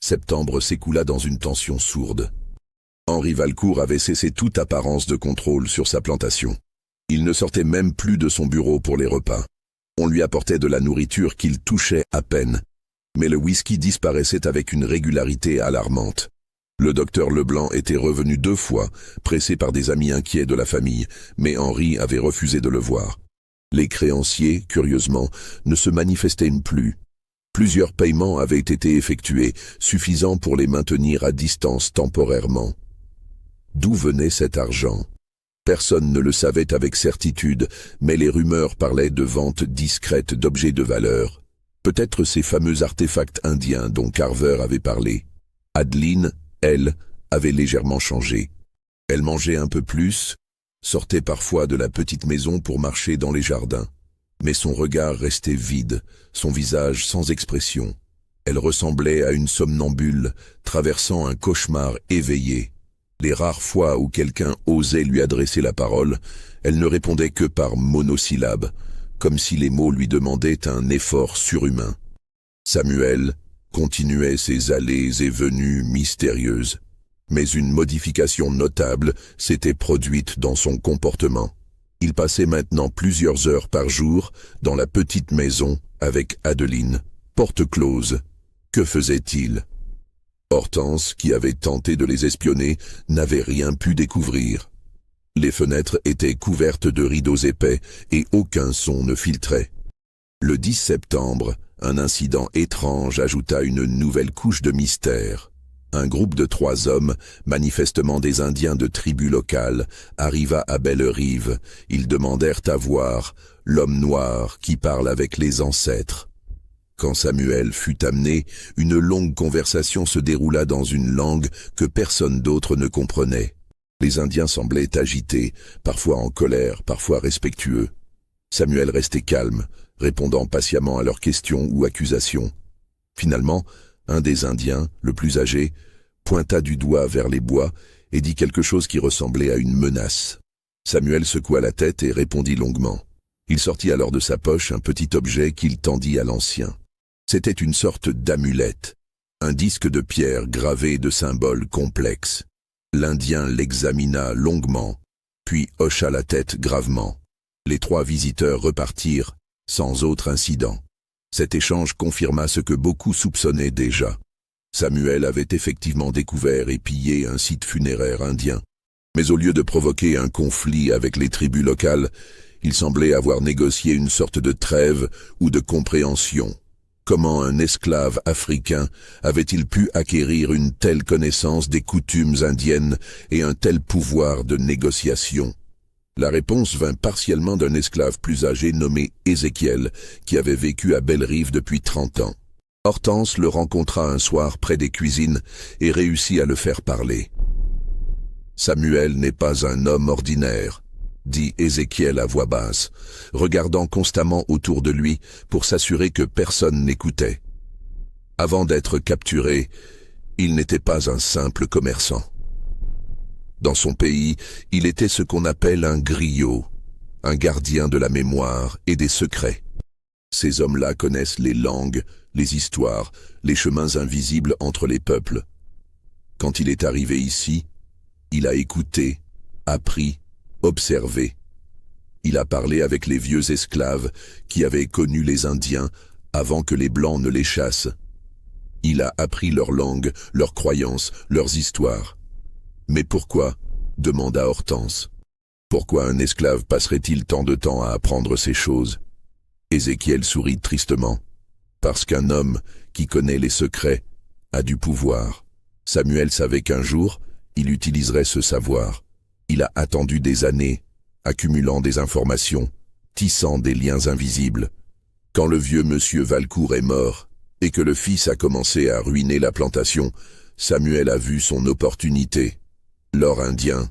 Septembre s'écoula dans une tension sourde. Henri Valcourt avait cessé toute apparence de contrôle sur sa plantation. Il ne sortait même plus de son bureau pour les repas. On lui apportait de la nourriture qu'il touchait à peine. Mais le whisky disparaissait avec une régularité alarmante. Le docteur Leblanc était revenu 2 fois, pressé par des amis inquiets de la famille, mais Henri avait refusé de le voir. Les créanciers, curieusement, ne se manifestaient plus. Plusieurs paiements avaient été effectués, suffisants pour les maintenir à distance temporairement. D'où venait cet argent? Personne ne le savait avec certitude, mais les rumeurs parlaient de ventes discrètes d'objets de valeur. Peut-être ces fameux artefacts indiens dont Carver avait parlé. Adeline, elle, avait légèrement changé. Elle mangeait un peu plus, sortait parfois de la petite maison pour marcher dans les jardins. Mais son regard restait vide, son visage sans expression. Elle ressemblait à une somnambule, traversant un cauchemar éveillé. Les rares fois où quelqu'un osait lui adresser la parole, elle ne répondait que par monosyllabes, comme si les mots lui demandaient un effort surhumain. Samuel continuait ses allées et venues mystérieuses, mais une modification notable s'était produite dans son comportement. Il passait maintenant plusieurs heures par jour dans la petite maison avec Adeline, porte close. Que faisait-il? Hortense, qui avait tenté de les espionner, n'avait rien pu découvrir. Les fenêtres étaient couvertes de rideaux épais et aucun son ne filtrait. Le 10 septembre, un incident étrange ajouta une nouvelle couche de mystère. Un groupe de 3 hommes, manifestement des Indiens de tribus locales, arriva à Belle-Rive. Ils demandèrent à voir l'homme noir qui parle avec les ancêtres. Quand Samuel fut amené, une longue conversation se déroula dans une langue que personne d'autre ne comprenait. Les Indiens semblaient agités, parfois en colère, parfois respectueux. Samuel restait calme, répondant patiemment à leurs questions ou accusations. Finalement, un des Indiens, le plus âgé, pointa du doigt vers les bois et dit quelque chose qui ressemblait à une menace. Samuel secoua la tête et répondit longuement. Il sortit alors de sa poche un petit objet qu'il tendit à l'ancien. C'était une sorte d'amulette, un disque de pierre gravé de symboles complexes. L'Indien l'examina longuement, puis hocha la tête gravement. Les 3 visiteurs repartirent sans autre incident. Cet échange confirma ce que beaucoup soupçonnaient déjà. Samuel avait effectivement découvert et pillé un site funéraire indien. Mais au lieu de provoquer un conflit avec les tribus locales, il semblait avoir négocié une sorte de trêve ou de compréhension. Comment un esclave africain avait-il pu acquérir une telle connaissance des coutumes indiennes et un tel pouvoir de négociation? La réponse vint partiellement d'un esclave plus âgé nommé Ézéchiel, qui avait vécu à Belle-Rive depuis 30 ans. Hortense le rencontra un soir près des cuisines et réussit à le faire parler. « Samuel n'est pas un homme ordinaire », dit Ézéchiel à voix basse, regardant constamment autour de lui pour s'assurer que personne n'écoutait. Avant d'être capturé, il n'était pas un simple commerçant. Dans son pays, il était ce qu'on appelle un griot, un gardien de la mémoire et des secrets. Ces hommes-là connaissent les langues, les histoires, les chemins invisibles entre les peuples. Quand il est arrivé ici, il a écouté, appris, observé. Il a parlé avec les vieux esclaves qui avaient connu les Indiens avant que les Blancs ne les chassent. Il a appris leur langue, leurs croyances, leurs histoires. Mais pourquoi? Demanda Hortense. Pourquoi un esclave passerait-il tant de temps à apprendre ces choses? Ézéchiel sourit tristement. Parce qu'un homme qui connaît les secrets a du pouvoir. Samuel savait qu'un jour, il utiliserait ce savoir. Il a attendu des années, accumulant des informations, tissant des liens invisibles. Quand le vieux monsieur Valcourt est mort, et que le fils a commencé à ruiner la plantation, Samuel a vu son opportunité. L'or indien,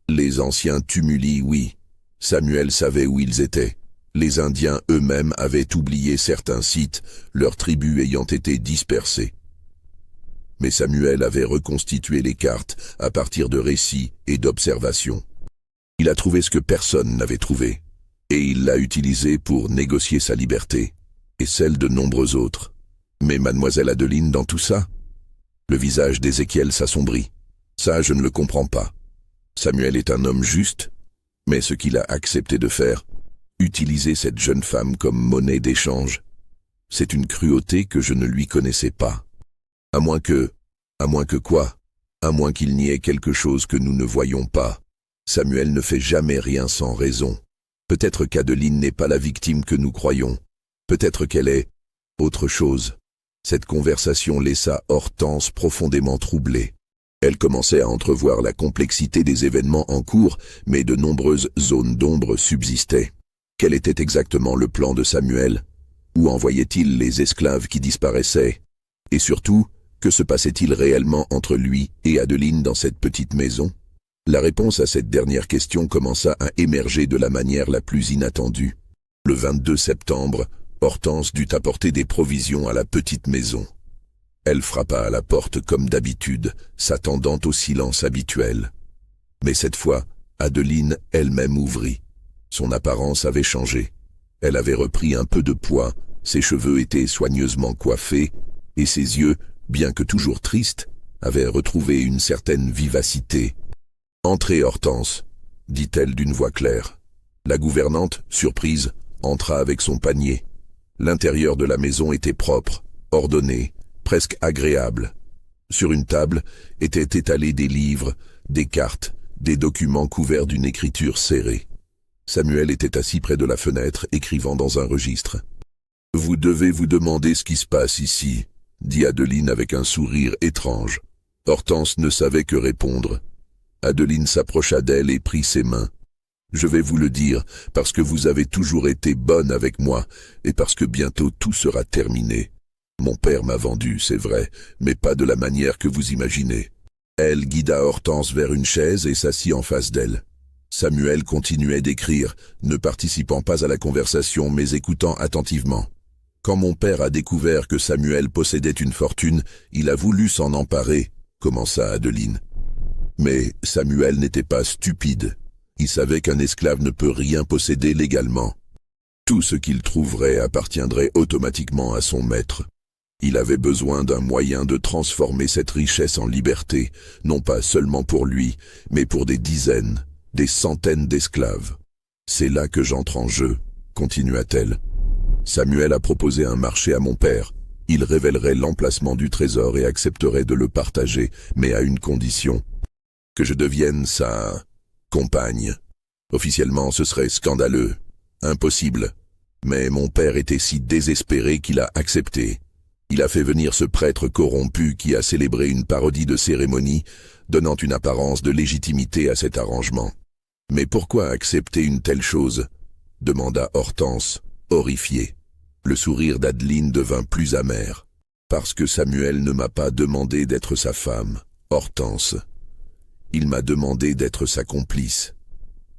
les anciens tumuli, oui. Samuel savait où ils étaient. Les Indiens eux-mêmes avaient oublié certains sites, leurs tribus ayant été dispersées. Mais Samuel avait reconstitué les cartes à partir de récits et d'observations. Il a trouvé ce que personne n'avait trouvé, et il l'a utilisé pour négocier sa liberté, et celle de nombreux autres. Mais mademoiselle Adeline dans tout ça? Le visage d'Ézéchiel s'assombrit. Ça, je ne le comprends pas. Samuel est un homme juste, mais ce qu'il a accepté de faire, utiliser cette jeune femme comme monnaie d'échange, c'est une cruauté que je ne lui connaissais pas. À moins que quoi? À moins qu'il n'y ait quelque chose que nous ne voyons pas. Samuel ne fait jamais rien sans raison. Peut-être qu'Adeline n'est pas la victime que nous croyons. Peut-être qu'elle est autre chose. Cette conversation laissa Hortense profondément troublée. Elle commençait à entrevoir la complexité des événements en cours, mais de nombreuses zones d'ombre subsistaient. Quel était exactement le plan de Samuel? Où envoyait-il les esclaves qui disparaissaient? Et surtout, que se passait-il réellement entre lui et Adeline dans cette petite maison? La réponse à cette dernière question commença à émerger de la manière la plus inattendue. Le 22 septembre, Hortense dut apporter des provisions à la petite maison. Elle frappa à la porte comme d'habitude, s'attendant au silence habituel. Mais cette fois, Adeline elle-même ouvrit. Son apparence avait changé. Elle avait repris un peu de poids, ses cheveux étaient soigneusement coiffés, et ses yeux, bien que toujours tristes, avaient retrouvé une certaine vivacité. « Entrez, Hortense », dit-elle d'une voix claire. La gouvernante, surprise, entra avec son panier. L'intérieur de la maison était propre, ordonné, presque agréable. Sur une table étaient étalés des livres, des cartes, des documents couverts d'une écriture serrée. Samuel était assis près de la fenêtre, écrivant dans un registre. « Vous devez vous demander ce qui se passe ici », dit Adeline avec un sourire étrange. Hortense ne savait que répondre. Adeline s'approcha d'elle et prit ses mains. « Je vais vous le dire, parce que vous avez toujours été bonne avec moi, et parce que bientôt tout sera terminé. Mon père m'a vendu, c'est vrai, mais pas de la manière que vous imaginez. » Elle guida Hortense vers une chaise et s'assit en face d'elle. Samuel continuait d'écrire, ne participant pas à la conversation mais écoutant attentivement. Quand mon père a découvert que Samuel possédait une fortune, il a voulu s'en emparer, commença Adeline. Mais Samuel n'était pas stupide. Il savait qu'un esclave ne peut rien posséder légalement. Tout ce qu'il trouverait appartiendrait automatiquement à son maître. Il avait besoin d'un moyen de transformer cette richesse en liberté, non pas seulement pour lui, mais pour des dizaines, des centaines d'esclaves. C'est là que j'entre en jeu, continua-t-elle. Samuel a proposé un marché à mon père. Il révélerait l'emplacement du trésor et accepterait de le partager, mais à une condition. Que je devienne sa Compagne. Officiellement, ce serait scandaleux. Impossible. Mais mon père était si désespéré qu'il a accepté. Il a fait venir ce prêtre corrompu qui a célébré une parodie de cérémonie, donnant une apparence de légitimité à cet arrangement. Mais pourquoi accepter une telle chose? Demanda Hortense, horrifiée. Le sourire d'Adeline devint plus amer. Parce que Samuel ne m'a pas demandé d'être sa femme, Hortense. Il m'a demandé d'être sa complice.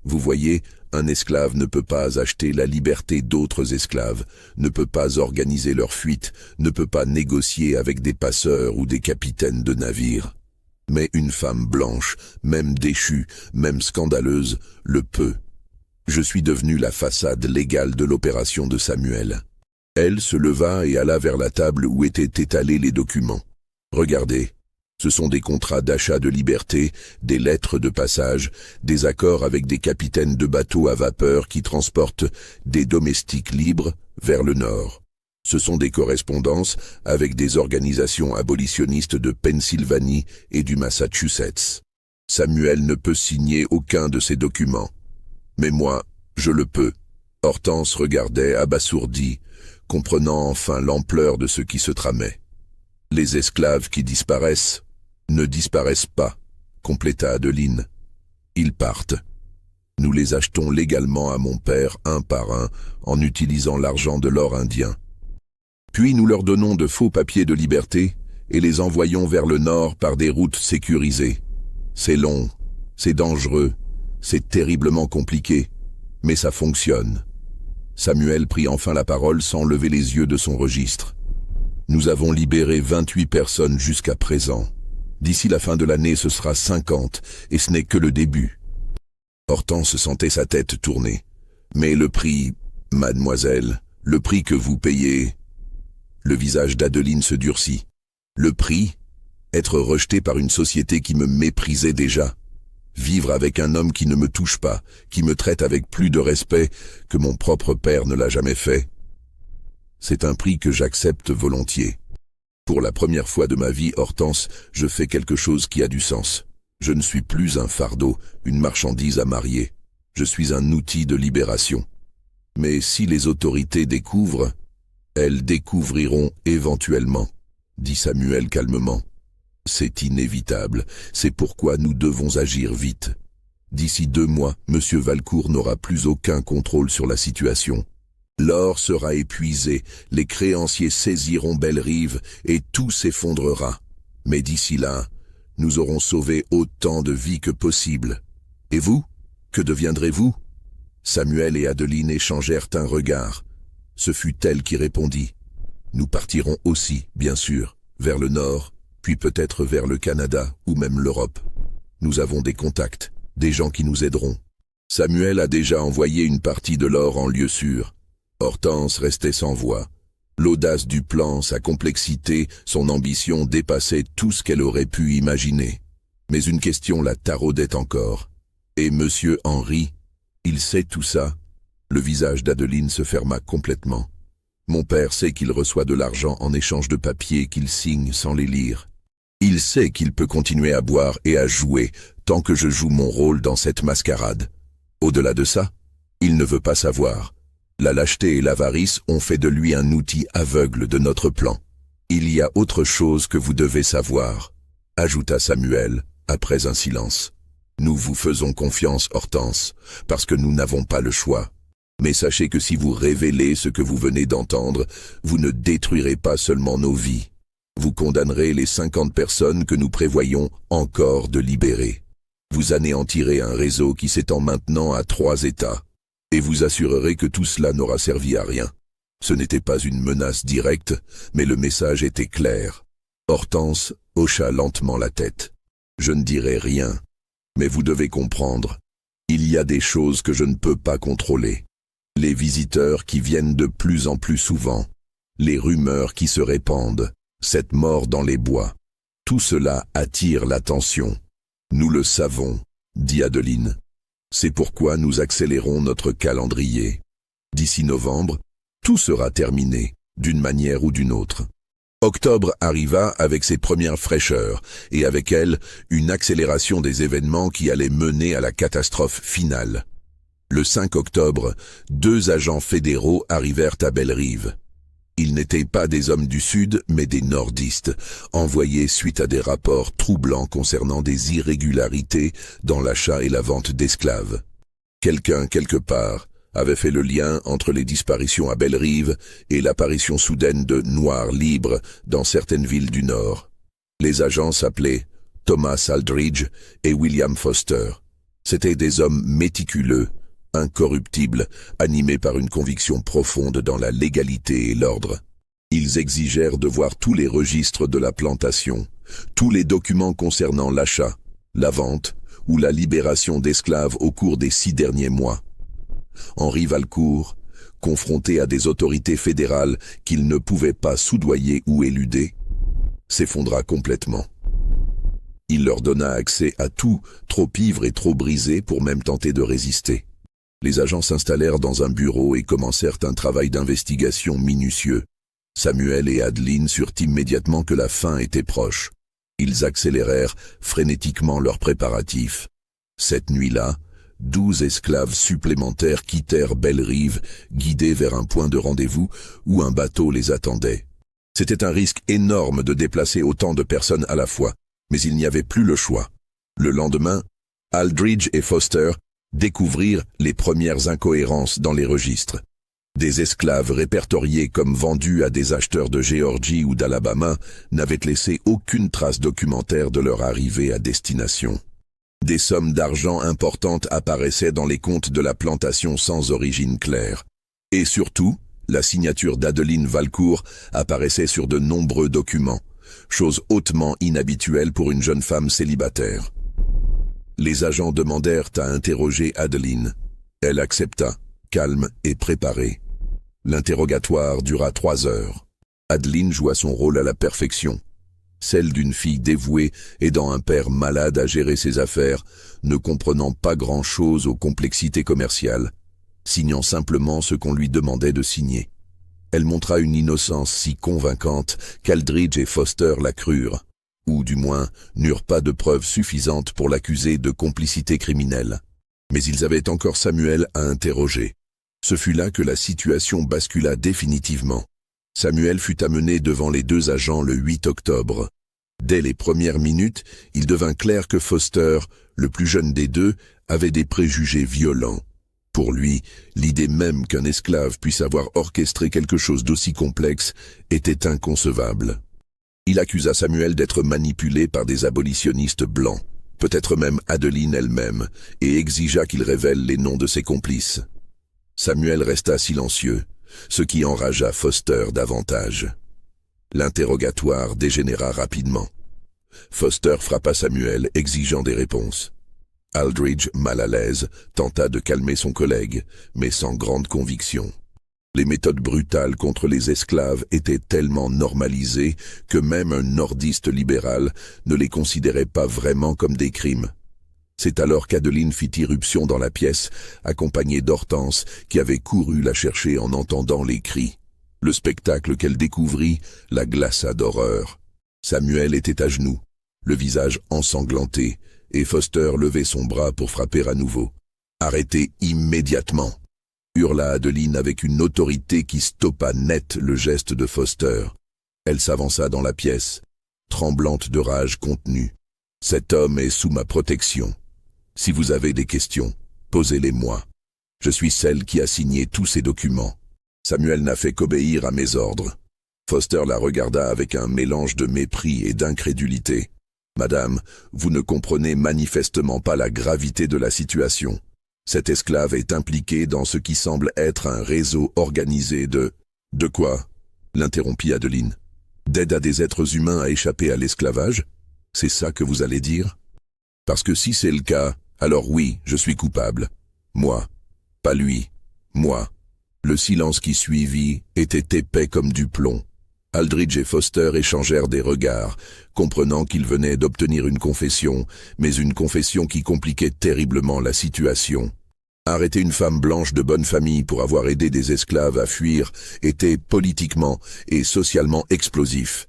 Vous voyez, un esclave ne peut pas acheter la liberté d'autres esclaves, ne peut pas organiser leur fuite, ne peut pas négocier avec des passeurs ou des capitaines de navires. Mais une femme blanche, même déchue, même scandaleuse, le peut. Je suis devenu la façade légale de l'opération de Samuel. Elle se leva et alla vers la table où étaient étalés les documents. Regardez. Ce sont des contrats d'achat de liberté, des lettres de passage, des accords avec des capitaines de bateaux à vapeur qui transportent des domestiques libres vers le nord. Ce sont des correspondances avec des organisations abolitionnistes de Pennsylvanie et du Massachusetts. Samuel ne peut signer aucun de ces documents. Mais moi, je le peux. Hortense regardait abasourdie, comprenant enfin l'ampleur de ce qui se tramait. Les esclaves qui disparaissent ne disparaissent pas, compléta Adeline. Ils partent. Nous les achetons légalement à mon père un par un en utilisant l'argent de l'or indien. Puis nous leur donnons de faux papiers de liberté et les envoyons vers le nord par des routes sécurisées. C'est long, c'est dangereux, c'est terriblement compliqué, mais ça fonctionne. Samuel prit enfin la parole sans lever les yeux de son registre. Nous avons libéré 28 personnes jusqu'à présent. D'ici la fin de l'année, ce sera 50, et ce n'est que le début. Hortense sentait sa tête tourner. Mais le prix, mademoiselle, le prix que vous payez... Le visage d'Adeline se durcit. Le prix? Être rejeté par une société qui me méprisait déjà. Vivre avec un homme qui ne me touche pas, qui me traite avec plus de respect que mon propre père ne l'a jamais fait. C'est un prix que j'accepte volontiers. Pour la première fois de ma vie, Hortense, je fais quelque chose qui a du sens. Je ne suis plus un fardeau, une marchandise à marier. Je suis un outil de libération. Mais si les autorités découvrent, elles découvriront éventuellement, dit Samuel calmement. C'est inévitable, c'est pourquoi nous devons agir vite. D'ici 2 mois, M. Valcourt n'aura plus aucun contrôle sur la situation. L'or sera épuisé, les créanciers saisiront Belle-Rive et tout s'effondrera. Mais d'ici là, nous aurons sauvé autant de vies que possible. Et vous? Que deviendrez-vous? Samuel et Adeline échangèrent un regard. Ce fut elle qui répondit. Nous partirons aussi, bien sûr, vers le nord, puis peut-être vers le Canada ou même l'Europe. Nous avons des contacts, des gens qui nous aideront. Samuel a déjà envoyé une partie de l'or en lieu sûr. Hortense restait sans voix. L'audace du plan, sa complexité, son ambition dépassaient tout ce qu'elle aurait pu imaginer. Mais une question la taraudait encore. Et Monsieur Henry, il sait tout ça? Le visage d'Adeline se ferma complètement. Mon père sait qu'il reçoit de l'argent en échange de papiers qu'il signe sans les lire. Il sait qu'il peut continuer à boire et à jouer tant que je joue mon rôle dans cette mascarade. Au-delà de ça, il ne veut pas savoir. La lâcheté et l'avarice ont fait de lui un outil aveugle de notre plan. Il y a autre chose que vous devez savoir, ajouta Samuel, après un silence. Nous vous faisons confiance, Hortense, parce que nous n'avons pas le choix. Mais sachez que si vous révélez ce que vous venez d'entendre, vous ne détruirez pas seulement nos vies. Vous condamnerez les 50 personnes que nous prévoyons encore de libérer. Vous anéantirez un réseau qui s'étend maintenant à 3 États. Et vous assurerez que tout cela n'aura servi à rien. Ce n'était pas une menace directe, mais le message était clair. Hortense hocha lentement la tête. Je ne dirai rien, mais vous devez comprendre. Il y a des choses que je ne peux pas contrôler. Les visiteurs qui viennent de plus en plus souvent, les rumeurs qui se répandent, cette mort dans les bois. Tout cela attire l'attention. Nous le savons, dit Adeline. C'est pourquoi nous accélérons notre calendrier. D'ici novembre, tout sera terminé, d'une manière ou d'une autre. Octobre arriva avec ses premières fraîcheurs, et avec elle, une accélération des événements qui allait mener à la catastrophe finale. Le 5 octobre, 2 agents fédéraux arrivèrent à Belle-Rive. Ils n'étaient pas des hommes du Sud, mais des nordistes, envoyés suite à des rapports troublants concernant des irrégularités dans l'achat et la vente d'esclaves. Quelqu'un, quelque part, avait fait le lien entre les disparitions à Belle-Rive et l'apparition soudaine de Noirs libres dans certaines villes du Nord. Les agents s'appelaient Thomas Aldridge et William Foster. C'étaient des hommes méticuleux, incorruptibles, animés par une conviction profonde dans la légalité et l'ordre. Ils exigèrent de voir tous les registres de la plantation, tous les documents concernant l'achat, la vente ou la libération d'esclaves au cours des 6 derniers mois. Henri Valcourt, confronté à des autorités fédérales qu'il ne pouvait pas soudoyer ou éluder, s'effondra complètement. Il leur donna accès à tout, trop ivre et trop brisé pour même tenter de résister. Les agents s'installèrent dans un bureau et commencèrent un travail d'investigation minutieux. Samuel et Adeline surent immédiatement que la fin était proche. Ils accélérèrent frénétiquement leurs préparatifs. Cette nuit-là, 12 esclaves supplémentaires quittèrent Belle-Rive, guidés vers un point de rendez-vous où un bateau les attendait. C'était un risque énorme de déplacer autant de personnes à la fois, mais il n'y avait plus le choix. Le lendemain, Aldridge et Foster découvrirent les premières incohérences dans les registres. Des esclaves répertoriés comme vendus à des acheteurs de Géorgie ou d'Alabama n'avaient laissé aucune trace documentaire de leur arrivée à destination. Des sommes d'argent importantes apparaissaient dans les comptes de la plantation sans origine claire. Et surtout, la signature d'Adeline Valcourt apparaissait sur de nombreux documents, chose hautement inhabituelle pour une jeune femme célibataire. Les agents demandèrent à interroger Adeline. Elle accepta, calme et préparée. L'interrogatoire dura 3 heures. Adeline joua son rôle à la perfection. Celle d'une fille dévouée aidant un père malade à gérer ses affaires, ne comprenant pas grand-chose aux complexités commerciales, signant simplement ce qu'on lui demandait de signer. Elle montra une innocence si convaincante qu'Aldridge et Foster la crurent, ou du moins n'eurent pas de preuves suffisantes pour l'accuser de complicité criminelle. Mais ils avaient encore Samuel à interroger. Ce fut là que la situation bascula définitivement. Samuel fut amené devant les 2 agents le 8 octobre. Dès les premières minutes, il devint clair que Foster, le plus jeune des 2, avait des préjugés violents. Pour lui, l'idée même qu'un esclave puisse avoir orchestré quelque chose d'aussi complexe était inconcevable. Il accusa Samuel d'être manipulé par des abolitionnistes blancs, peut-être même Adeline elle-même, et exigea qu'il révèle les noms de ses complices. Samuel resta silencieux, ce qui enragea Foster davantage. L'interrogatoire dégénéra rapidement. Foster frappa Samuel, exigeant des réponses. Aldridge, mal à l'aise, tenta de calmer son collègue, mais sans grande conviction. Les méthodes brutales contre les esclaves étaient tellement normalisées que même un nordiste libéral ne les considérait pas vraiment comme des crimes. C'est alors qu'Adeline fit irruption dans la pièce, accompagnée d'Hortense, qui avait couru la chercher en entendant les cris. Le spectacle qu'elle découvrit la glaça d'horreur. Samuel était à genoux, le visage ensanglanté, et Foster levait son bras pour frapper à nouveau. « Arrêtez immédiatement !» hurla Adeline avec une autorité qui stoppa net le geste de Foster. Elle s'avança dans la pièce, tremblante de rage contenue. « Cet homme est sous ma protection. Si vous avez des questions, posez-les-moi. Je suis celle qui a signé tous ces documents. Samuel n'a fait qu'obéir à mes ordres. » Foster la regarda avec un mélange de mépris et d'incrédulité. « Madame, vous ne comprenez manifestement pas la gravité de la situation. Cet esclave est impliqué dans ce qui semble être un réseau organisé de... »« De quoi ?» l'interrompit Adeline. « D'aide à des êtres humains à échapper à l'esclavage? C'est ça que vous allez dire? Parce que si c'est le cas, alors oui, je suis coupable. Moi, pas lui, moi. » Le silence qui suivit était épais comme du plomb. Aldridge et Foster échangèrent des regards, comprenant qu'ils venaient d'obtenir une confession, mais une confession qui compliquait terriblement la situation. Arrêter une femme blanche de bonne famille pour avoir aidé des esclaves à fuir était politiquement et socialement explosif,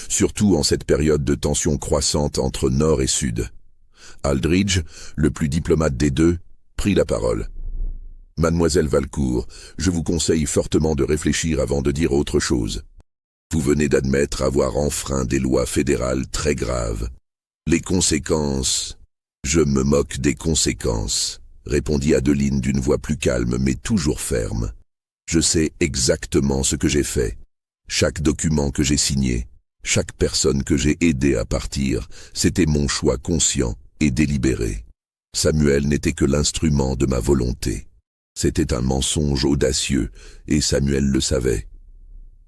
surtout en cette période de tension croissante entre Nord et Sud. Aldridge, le plus diplomate des deux, prit la parole. « Mademoiselle Valcourt, je vous conseille fortement de réfléchir avant de dire autre chose. Vous venez d'admettre avoir enfreint des lois fédérales très graves. Les conséquences... Je me moque des conséquences, répondit Adeline d'une voix plus calme mais toujours ferme. Je sais exactement ce que j'ai fait. Chaque document que j'ai signé, chaque personne que j'ai aidé à partir, c'était mon choix conscient et délibéré. Samuel n'était que l'instrument de ma volonté. C'était un mensonge audacieux, et Samuel le savait.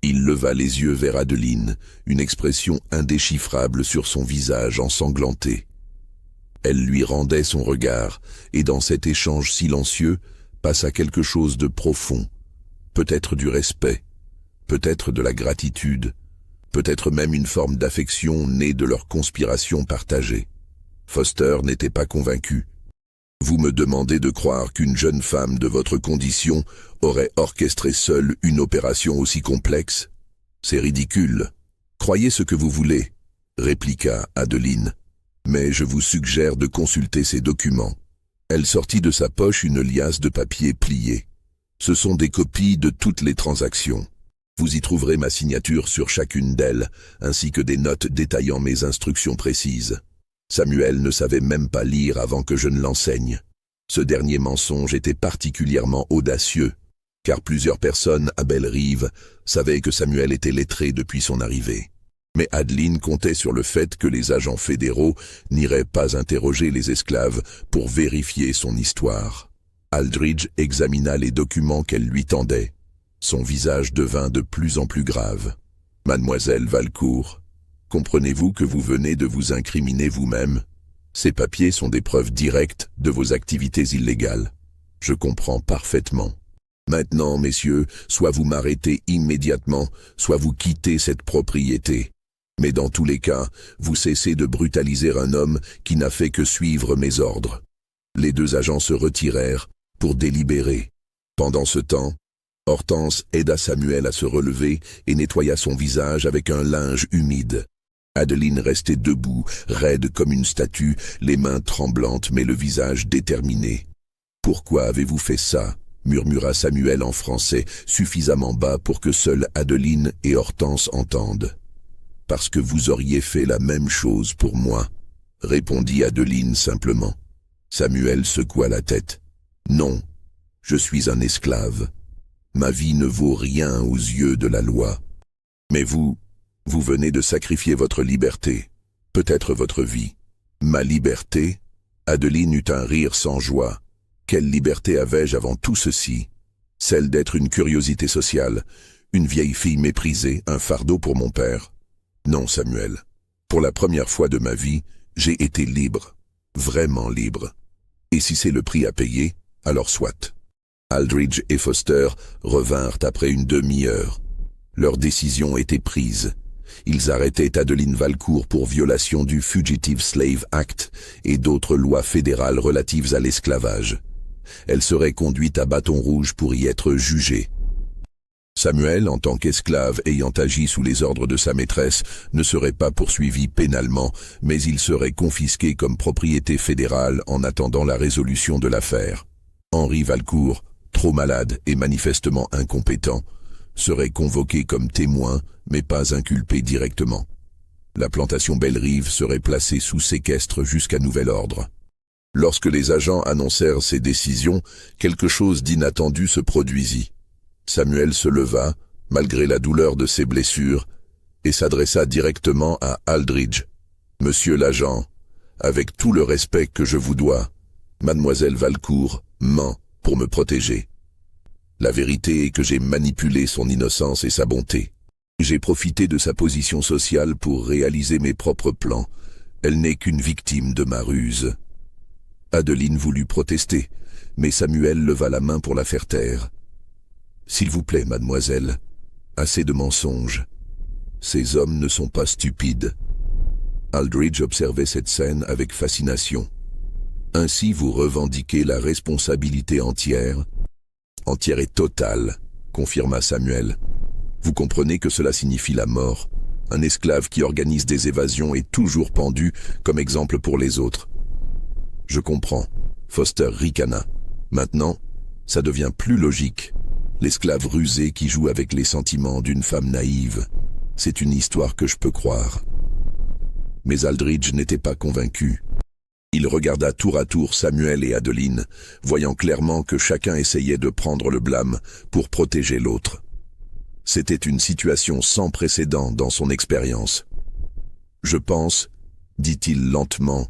Il leva les yeux vers Adeline, une expression indéchiffrable sur son visage ensanglanté. Elle lui rendait son regard, et dans cet échange silencieux passa quelque chose de profond, peut-être du respect, peut-être de la gratitude, peut-être même une forme d'affection née de leur conspiration partagée. Foster n'était pas convaincu. « Vous me demandez de croire qu'une jeune femme de votre condition aurait orchestré seule une opération aussi complexe? C'est ridicule. Croyez ce que vous voulez, » répliqua Adeline. « Mais je vous suggère de consulter ces documents. » Elle sortit de sa poche une liasse de papier plié. Ce sont des copies de toutes les transactions. Vous y trouverez ma signature sur chacune d'elles, ainsi que des notes détaillant mes instructions précises. Samuel ne savait même pas lire avant que je ne l'enseigne. Ce dernier mensonge était particulièrement audacieux, car plusieurs personnes à Belle-Rive savaient que Samuel était lettré depuis son arrivée. Mais Adeline comptait sur le fait que les agents fédéraux n'iraient pas interroger les esclaves pour vérifier son histoire. Aldridge examina les documents qu'elle lui tendait. Son visage devint de plus en plus grave. « Mademoiselle Valcourt, comprenez-vous que vous venez de vous incriminer vous-même? Ces papiers sont des preuves directes de vos activités illégales. Je comprends parfaitement. Maintenant, messieurs, soit vous m'arrêtez immédiatement, soit vous quittez cette propriété. Mais dans tous les cas, vous cessez de brutaliser un homme qui n'a fait que suivre mes ordres. » Les deux agents se retirèrent pour délibérer. Pendant ce temps, Hortense aida Samuel à se relever et nettoya son visage avec un linge humide. Adeline restait debout, raide comme une statue, les mains tremblantes mais le visage déterminé. « Pourquoi avez-vous fait ça ?» murmura Samuel en français, suffisamment bas pour que seules Adeline et Hortense entendent. « Parce que vous auriez fait la même chose pour moi, » répondit Adeline simplement. Samuel secoua la tête. « Non, je suis un esclave. Ma vie ne vaut rien aux yeux de la loi. Mais vous venez de sacrifier votre liberté, peut-être votre vie. » « Ma liberté ?» Adeline eut un rire sans joie. Quelle liberté avais-je avant tout ceci? Celle d'être une curiosité sociale, une vieille fille méprisée, un fardeau pour mon père. Non, Samuel. Pour la première fois de ma vie, j'ai été libre, vraiment libre. Et si c'est le prix à payer, alors soit. Aldridge et Foster revinrent après une demi-heure. Leur décision était prise. Ils arrêtaient Adeline Valcourt pour violation du Fugitive Slave Act et d'autres lois fédérales relatives à l'esclavage. Elle serait conduite à Bâton Rouge pour y être jugée. Samuel, en tant qu'esclave ayant agi sous les ordres de sa maîtresse, ne serait pas poursuivi pénalement, mais il serait confisqué comme propriété fédérale en attendant la résolution de l'affaire. Henri Valcourt, trop malade et manifestement incompétent, serait convoqué comme témoin, mais pas inculpé directement. La plantation Belle-Rive serait placée sous séquestre jusqu'à nouvel ordre. Lorsque les agents annoncèrent ces décisions, quelque chose d'inattendu se produisit. Samuel se leva, malgré la douleur de ses blessures, et s'adressa directement à Aldridge. « Monsieur l'agent, avec tout le respect que je vous dois, Mademoiselle Valcourt ment pour me protéger. La vérité est que j'ai manipulé son innocence et sa bonté. J'ai profité de sa position sociale pour réaliser mes propres plans. Elle n'est qu'une victime de ma ruse. » Adeline voulut protester, mais Samuel leva la main pour la faire taire. « S'il vous plaît, mademoiselle, assez de mensonges. Ces hommes ne sont pas stupides. » Aldridge observait cette scène avec fascination. Ainsi vous revendiquez la responsabilité entière et totale, confirma Samuel. Vous comprenez que cela signifie la mort. Un esclave qui organise des évasions est toujours pendu comme exemple pour les autres. Je comprends. Foster ricana. Maintenant, ça devient plus logique. L'esclave rusé qui joue avec les sentiments d'une femme naïve. C'est une histoire que je peux croire. Mais Aldridge n'était pas convaincu. Il regarda tour à tour Samuel et Adeline, voyant clairement que chacun essayait de prendre le blâme pour protéger l'autre. C'était une situation sans précédent dans son expérience. « Je pense, dit-il lentement,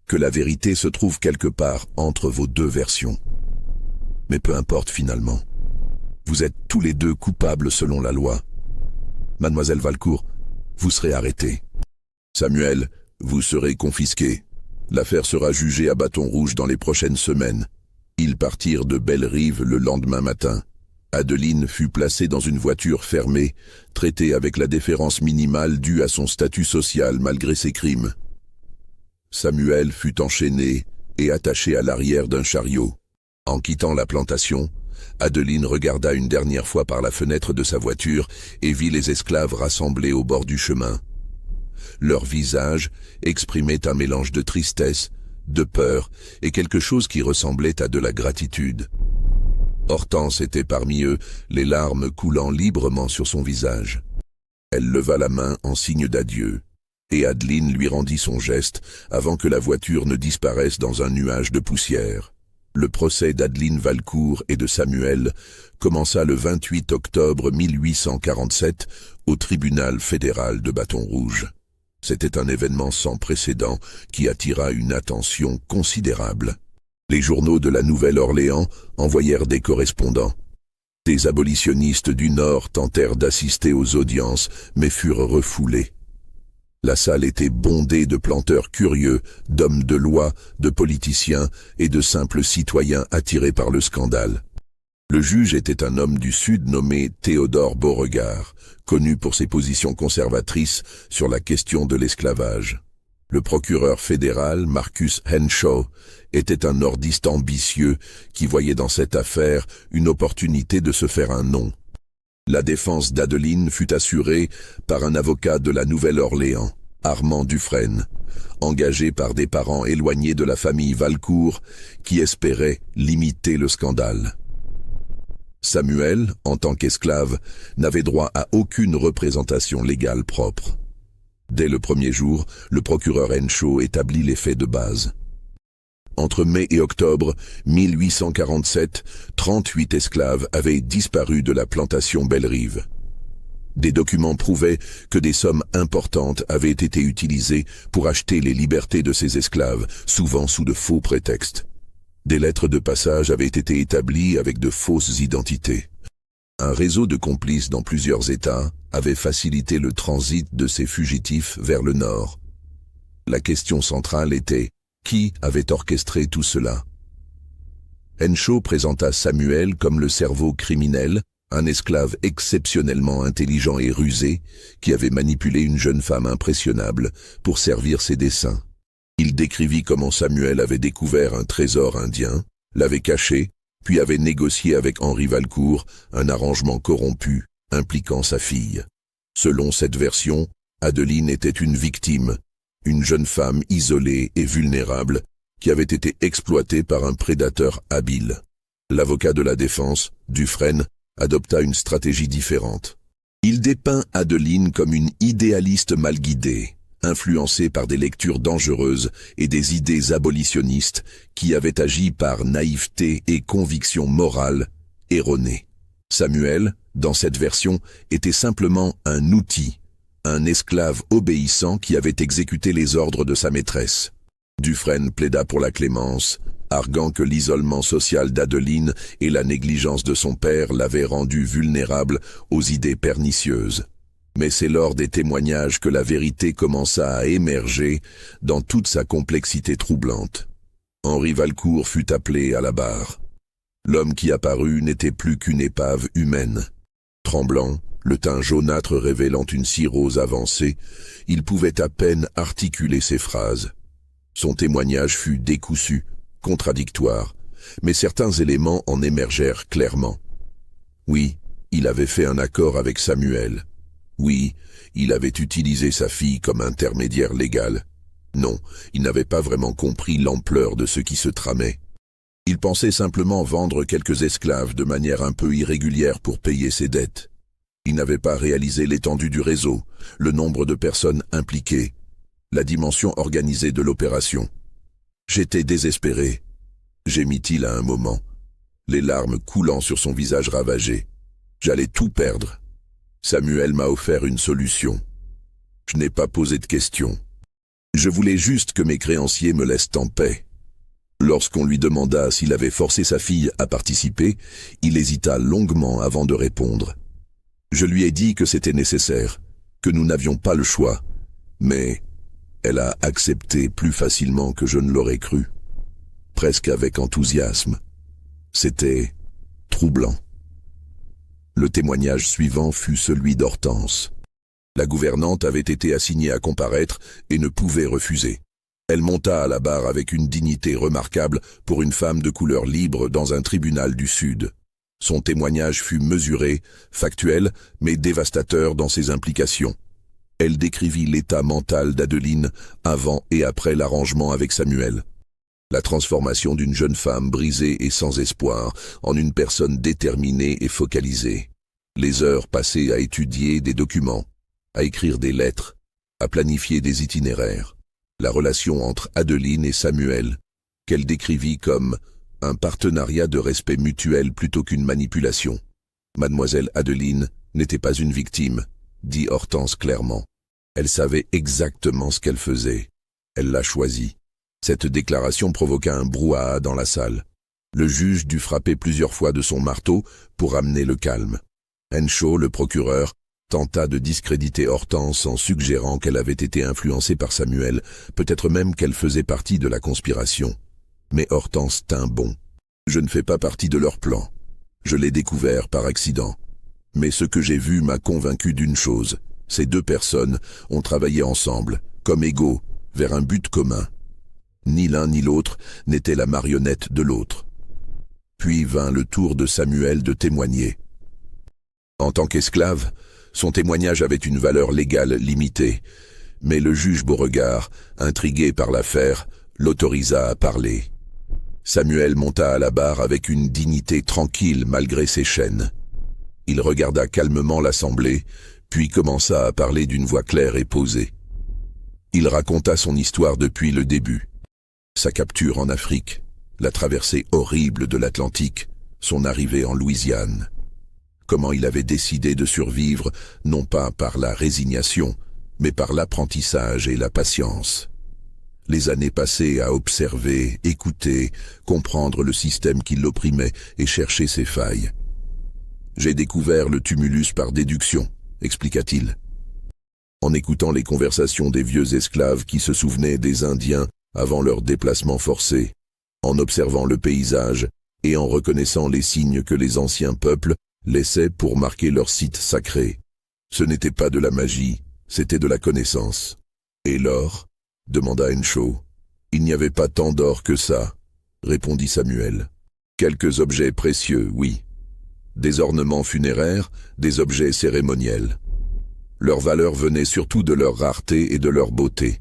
que la vérité se trouve quelque part entre vos deux versions. Mais peu importe finalement. Vous êtes tous les deux coupables selon la loi. Mademoiselle Valcourt, vous serez arrêtée. Samuel, vous serez confisqué. L'affaire sera jugée à bâton rouge dans les prochaines semaines. » Ils partirent de Belle-Rive le lendemain matin. Adeline fut placée dans une voiture fermée, traitée avec la déférence minimale due à son statut social malgré ses crimes. Samuel fut enchaîné et attaché à l'arrière d'un chariot. En quittant la plantation, Adeline regarda une dernière fois par la fenêtre de sa voiture et vit les esclaves rassemblés au bord du chemin. Leurs visages exprimaient un mélange de tristesse, de peur et quelque chose qui ressemblait à de la gratitude. Hortense était parmi eux, les larmes coulant librement sur son visage. Elle leva la main en signe d'adieu, et Adeline lui rendit son geste avant que la voiture ne disparaisse dans un nuage de poussière. Le procès d'Adeline Valcourt et de Samuel commença le 28 octobre 1847 au tribunal fédéral de Bâton Rouge. C'était un événement sans précédent qui attira une attention considérable. Les journaux de la Nouvelle-Orléans envoyèrent des correspondants. Des abolitionnistes du Nord tentèrent d'assister aux audiences, mais furent refoulés. La salle était bondée de planteurs curieux, d'hommes de loi, de politiciens et de simples citoyens attirés par le scandale. Le juge était un homme du Sud nommé Théodore Beauregard, connu pour ses positions conservatrices sur la question de l'esclavage. Le procureur fédéral, Marcus Henshaw, était un nordiste ambitieux qui voyait dans cette affaire une opportunité de se faire un nom. La défense d'Adeline fut assurée par un avocat de la Nouvelle-Orléans, Armand Dufresne, engagé par des parents éloignés de la famille Valcourt qui espéraient limiter le scandale. Samuel, en tant qu'esclave, n'avait droit à aucune représentation légale propre. Dès le premier jour, le procureur Henshaw établit les faits de base. Entre mai et octobre 1847, 38 esclaves avaient disparu de la plantation Belle-Rive. Des documents prouvaient que des sommes importantes avaient été utilisées pour acheter les libertés de ces esclaves, souvent sous de faux prétextes. Des lettres de passage avaient été établies avec de fausses identités. Un réseau de complices dans plusieurs États avait facilité le transit de ces fugitifs vers le nord. La question centrale était: qui avait orchestré tout cela? Henshaw présenta Samuel comme le cerveau criminel, un esclave exceptionnellement intelligent et rusé qui avait manipulé une jeune femme impressionnable pour servir ses desseins. Il décrivit comment Samuel avait découvert un trésor indien, l'avait caché, puis avait négocié avec Henri Valcourt un arrangement corrompu impliquant sa fille. Selon cette version, Adeline était une victime, une jeune femme isolée et vulnérable qui avait été exploitée par un prédateur habile. L'avocat de la défense, Dufresne, adopta une stratégie différente. Il dépeint Adeline comme une idéaliste mal guidée, influencée par des lectures dangereuses et des idées abolitionnistes qui avaient agi par naïveté et conviction morale erronée. Samuel, dans cette version, était simplement un outil, un esclave obéissant qui avait exécuté les ordres de sa maîtresse. Dufresne plaida pour la clémence, arguant que l'isolement social d'Adeline et la négligence de son père l'avaient rendue vulnérable aux idées pernicieuses. Mais c'est lors des témoignages que la vérité commença à émerger dans toute sa complexité troublante. Henri Valcourt fut appelé à la barre. L'homme qui apparut n'était plus qu'une épave humaine. Tremblant, le teint jaunâtre révélant une cirrhose avancée, il pouvait à peine articuler ses phrases. Son témoignage fut décousu, contradictoire, mais certains éléments en émergèrent clairement. Oui, il avait fait un accord avec Samuel. Oui, il avait utilisé sa fille comme intermédiaire légal. Non, il n'avait pas vraiment compris l'ampleur de ce qui se tramait. Il pensait simplement vendre quelques esclaves de manière un peu irrégulière pour payer ses dettes. Il n'avait pas réalisé l'étendue du réseau, le nombre de personnes impliquées, la dimension organisée de l'opération. J'étais désespéré, gémit-il à un moment, les larmes coulant sur son visage ravagé. J'allais tout perdre. Samuel m'a offert une solution. Je n'ai pas posé de questions. Je voulais juste que mes créanciers me laissent en paix. Lorsqu'on lui demanda s'il avait forcé sa fille à participer, il hésita longuement avant de répondre. Je lui ai dit que c'était nécessaire, que nous n'avions pas le choix, mais elle a accepté plus facilement que je ne l'aurais cru, presque avec enthousiasme. C'était troublant. Le témoignage suivant fut celui d'Hortense. La gouvernante avait été assignée à comparaître et ne pouvait refuser. Elle monta à la barre avec une dignité remarquable pour une femme de couleur libre dans un tribunal du Sud. Son témoignage fut mesuré, factuel, mais dévastateur dans ses implications. Elle décrivit l'état mental d'Adeline avant et après l'arrangement avec Samuel. La transformation d'une jeune femme brisée et sans espoir en une personne déterminée et focalisée. Les heures passées à étudier des documents, à écrire des lettres, à planifier des itinéraires. La relation entre Adeline et Samuel, qu'elle décrivit comme un partenariat de respect mutuel plutôt qu'une manipulation. Mademoiselle Adeline n'était pas une victime, dit Hortense clairement. Elle savait exactement ce qu'elle faisait. Elle l'a choisi. Cette déclaration provoqua un brouhaha dans la salle. Le juge dut frapper plusieurs fois de son marteau pour amener le calme. Henshaw, le procureur, tenta de discréditer Hortense en suggérant qu'elle avait été influencée par Samuel, peut-être même qu'elle faisait partie de la conspiration. Mais Hortense tint bon. Je ne fais pas partie de leur plan. Je l'ai découvert par accident. Mais ce que j'ai vu m'a convaincu d'une chose. Ces deux personnes ont travaillé ensemble, comme égaux, vers un but commun. Ni l'un ni l'autre n'était la marionnette de l'autre. Puis vint le tour de Samuel de témoigner. En tant qu'esclave, son témoignage avait une valeur légale limitée, mais le juge Beauregard, intrigué par l'affaire, l'autorisa à parler. Samuel monta à la barre avec une dignité tranquille malgré ses chaînes. Il regarda calmement l'assemblée, puis commença à parler d'une voix claire et posée. Il raconta son histoire depuis le début. Sa capture en Afrique, la traversée horrible de l'Atlantique, son arrivée en Louisiane. Comment il avait décidé de survivre, non pas par la résignation, mais par l'apprentissage et la patience. Les années passées à observer, écouter, comprendre le système qui l'opprimait et chercher ses failles. J'ai découvert le tumulus par déduction, expliqua-t-il. En écoutant les conversations des vieux esclaves qui se souvenaient des Indiens avant leur déplacement forcé, en observant le paysage et en reconnaissant les signes que les anciens peuples laissaient pour marquer leur site sacré. Ce n'était pas de la magie, c'était de la connaissance. Et l'or ? Demanda Henshaw. Il n'y avait pas tant d'or que ça, répondit Samuel. Quelques objets précieux, oui. Des ornements funéraires, des objets cérémoniels. Leur valeur venait surtout de leur rareté et de leur beauté.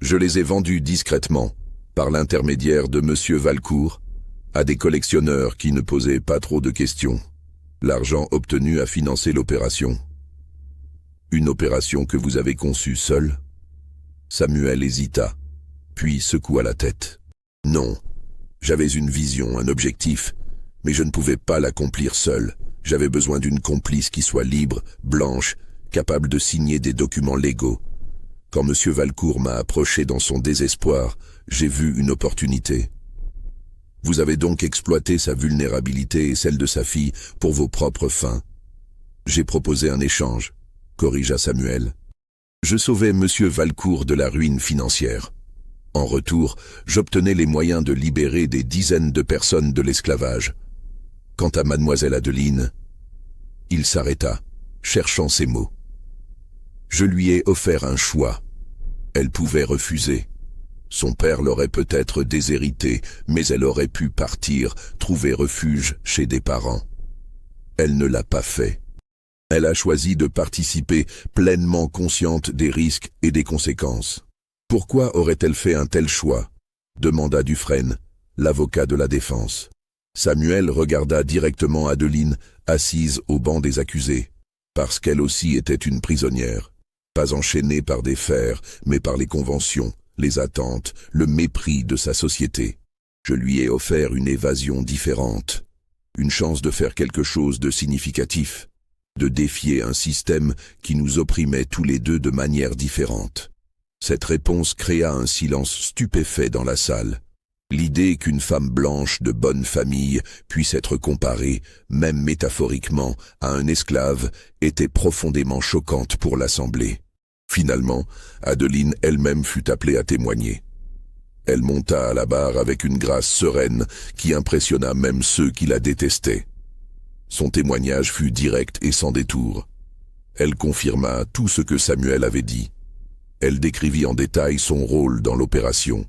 Je les ai vendus discrètement, par l'intermédiaire de M. Valcourt, à des collectionneurs qui ne posaient pas trop de questions. L'argent obtenu a financé l'opération. Une opération que vous avez conçue seul ? Samuel hésita, puis secoua la tête. Non, j'avais une vision, un objectif, mais je ne pouvais pas l'accomplir seul. J'avais besoin d'une complice qui soit libre, blanche, capable de signer des documents légaux. Quand M. Valcourt m'a approché dans son désespoir, j'ai vu une opportunité. Vous avez donc exploité sa vulnérabilité et celle de sa fille pour vos propres fins. J'ai proposé un échange, corrigea Samuel. Je sauvais M. Valcourt de la ruine financière. En retour, j'obtenais les moyens de libérer des dizaines de personnes de l'esclavage. Quant à mademoiselle Adeline, il s'arrêta, cherchant ses mots. Je lui ai offert un choix. Elle pouvait refuser. Son père l'aurait peut-être déshérité, mais elle aurait pu partir, trouver refuge chez des parents. Elle ne l'a pas fait. Elle a choisi de participer, pleinement consciente des risques et des conséquences. Pourquoi aurait-elle fait un tel choix ? Demanda Dufresne, l'avocat de la défense. Samuel regarda directement Adeline, assise au banc des accusés, parce qu'elle aussi était une prisonnière, pas enchaînée par des fers, mais par les conventions, les attentes, le mépris de sa société. Je lui ai offert une évasion différente, une chance de faire quelque chose de significatif, de défier un système qui nous opprimait tous les deux de manière différente. Cette réponse créa un silence stupéfait dans la salle. L'idée qu'une femme blanche de bonne famille puisse être comparée, même métaphoriquement, à un esclave était profondément choquante pour l'Assemblée. Finalement, Adeline elle-même fut appelée à témoigner. Elle monta à la barre avec une grâce sereine qui impressionna même ceux qui la détestaient. Son témoignage fut direct et sans détour. Elle confirma tout ce que Samuel avait dit. Elle décrivit en détail son rôle dans l'opération.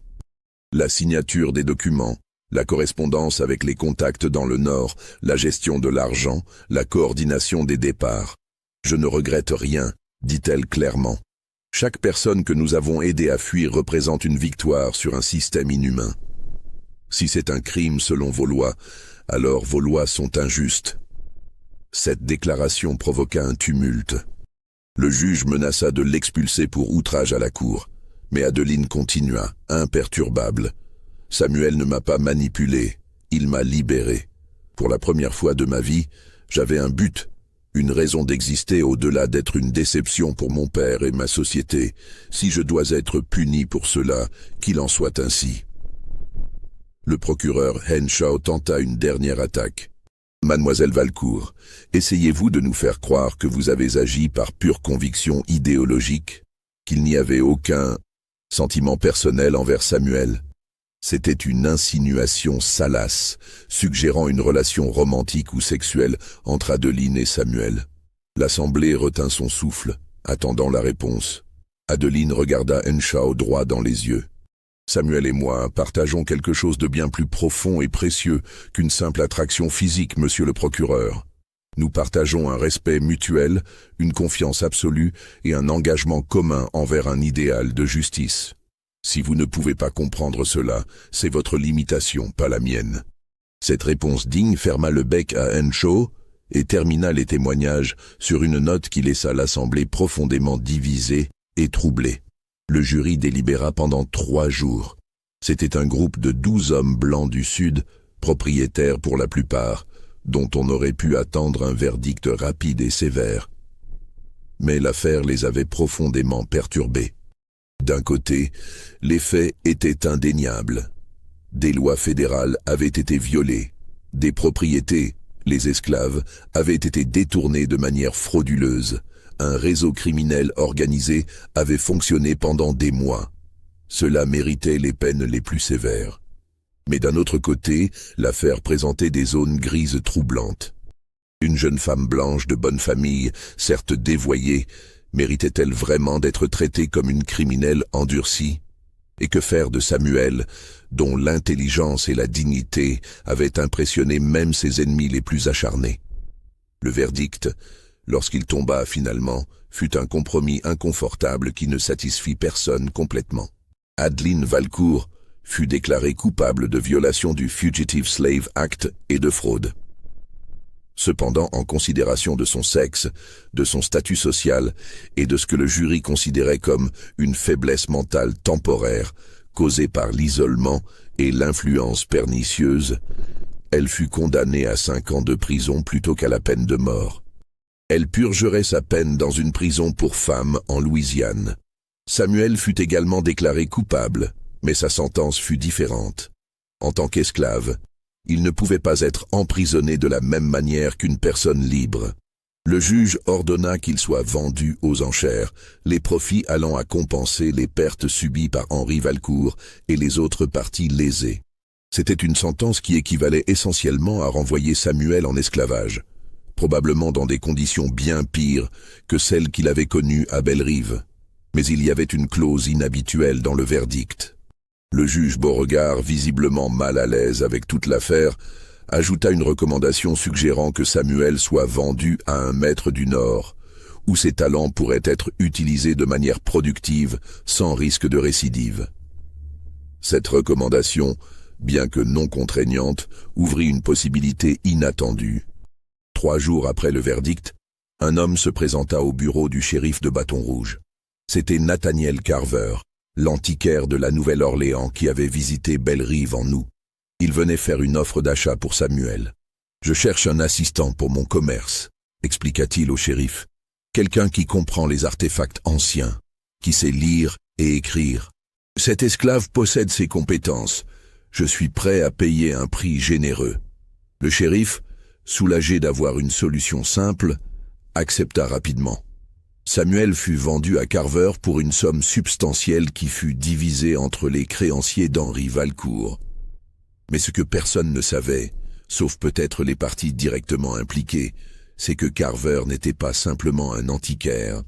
La signature des documents, la correspondance avec les contacts dans le Nord, la gestion de l'argent, la coordination des départs. « Je ne regrette rien », dit-elle clairement. « Chaque personne que nous avons aidé à fuir représente une victoire sur un système inhumain. Si c'est un crime selon vos lois, alors vos lois sont injustes. » Cette déclaration provoqua un tumulte. Le juge menaça de l'expulser pour outrage à la cour. Mais Adeline continua, imperturbable. « Samuel ne m'a pas manipulé, il m'a libéré. Pour la première fois de ma vie, j'avais un but, une raison d'exister au-delà d'être une déception pour mon père et ma société. Si je dois être puni pour cela, qu'il en soit ainsi. » Le procureur Henshaw tenta une dernière attaque. « Mademoiselle Valcourt, essayez-vous de nous faire croire que vous avez agi par pure conviction idéologique, qu'il n'y avait aucun sentiment personnel envers Samuel. C'était une insinuation salace, suggérant une relation romantique ou sexuelle entre Adeline et Samuel. » L'Assemblée retint son souffle, attendant la réponse. Adeline regarda Henshaw droit dans les yeux. « Samuel et moi partageons quelque chose de bien plus profond et précieux qu'une simple attraction physique, monsieur le procureur. Nous partageons un respect mutuel, une confiance absolue et un engagement commun envers un idéal de justice. Si vous ne pouvez pas comprendre cela, c'est votre limitation, pas la mienne. » Cette réponse digne ferma le bec à Henshaw et termina les témoignages sur une note qui laissa l'Assemblée profondément divisée et troublée. Le jury délibéra pendant 3 jours. C'était un groupe de 12 hommes blancs du Sud, propriétaires pour la plupart, dont on aurait pu attendre un verdict rapide et sévère. Mais l'affaire les avait profondément perturbés. D'un côté, les faits étaient indéniables. Des lois fédérales avaient été violées. Des propriétés, les esclaves, avaient été détournées de manière frauduleuse. Un réseau criminel organisé avait fonctionné pendant des mois. Cela méritait les peines les plus sévères. Mais d'un autre côté, l'affaire présentait des zones grises troublantes. Une jeune femme blanche de bonne famille, certes dévoyée, méritait-elle vraiment d'être traitée comme une criminelle endurcie? Et que faire de Samuel, dont l'intelligence et la dignité avaient impressionné même ses ennemis les plus acharnés? Le verdict, lorsqu'il tomba finalement, fut un compromis inconfortable qui ne satisfit personne complètement. Adeline Valcourt fut déclarée coupable de violation du Fugitive Slave Act et de fraude. Cependant, en considération de son sexe, de son statut social et de ce que le jury considérait comme une faiblesse mentale temporaire causée par l'isolement et l'influence pernicieuse, elle fut condamnée à 5 ans de prison plutôt qu'à la peine de mort. Elle purgerait sa peine dans une prison pour femmes en Louisiane. Samuel fut également déclaré coupable, mais sa sentence fut différente. En tant qu'esclave, il ne pouvait pas être emprisonné de la même manière qu'une personne libre. Le juge ordonna qu'il soit vendu aux enchères, les profits allant à compenser les pertes subies par Henri Valcourt et les autres parties lésées. C'était une sentence qui équivalait essentiellement à renvoyer Samuel en esclavage, probablement dans des conditions bien pires que celles qu'il avait connues à Belle-Rive. Mais il y avait une clause inhabituelle dans le verdict. Le juge Beauregard, visiblement mal à l'aise avec toute l'affaire, ajouta une recommandation suggérant que Samuel soit vendu à un maître du Nord, où ses talents pourraient être utilisés de manière productive, sans risque de récidive. Cette recommandation, bien que non contraignante, ouvrit une possibilité inattendue. 3 jours après le verdict, un homme se présenta au bureau du shérif de Bâton Rouge. C'était Nathaniel Carver, l'antiquaire de la Nouvelle-Orléans qui avait visité Belle-Rive en août. Il venait faire une offre d'achat pour Samuel. « Je cherche un assistant pour mon commerce », expliqua-t-il au shérif. « Quelqu'un qui comprend les artefacts anciens, qui sait lire et écrire. Cet esclave possède ses compétences. Je suis prêt à payer un prix généreux. » Le shérif, soulagé d'avoir une solution simple, accepta rapidement. Samuel fut vendu à Carver pour une somme substantielle qui fut divisée entre les créanciers d'Henri Valcourt. Mais ce que personne ne savait, sauf peut-être les parties directement impliquées, c'est que Carver n'était pas simplement un antiquaire.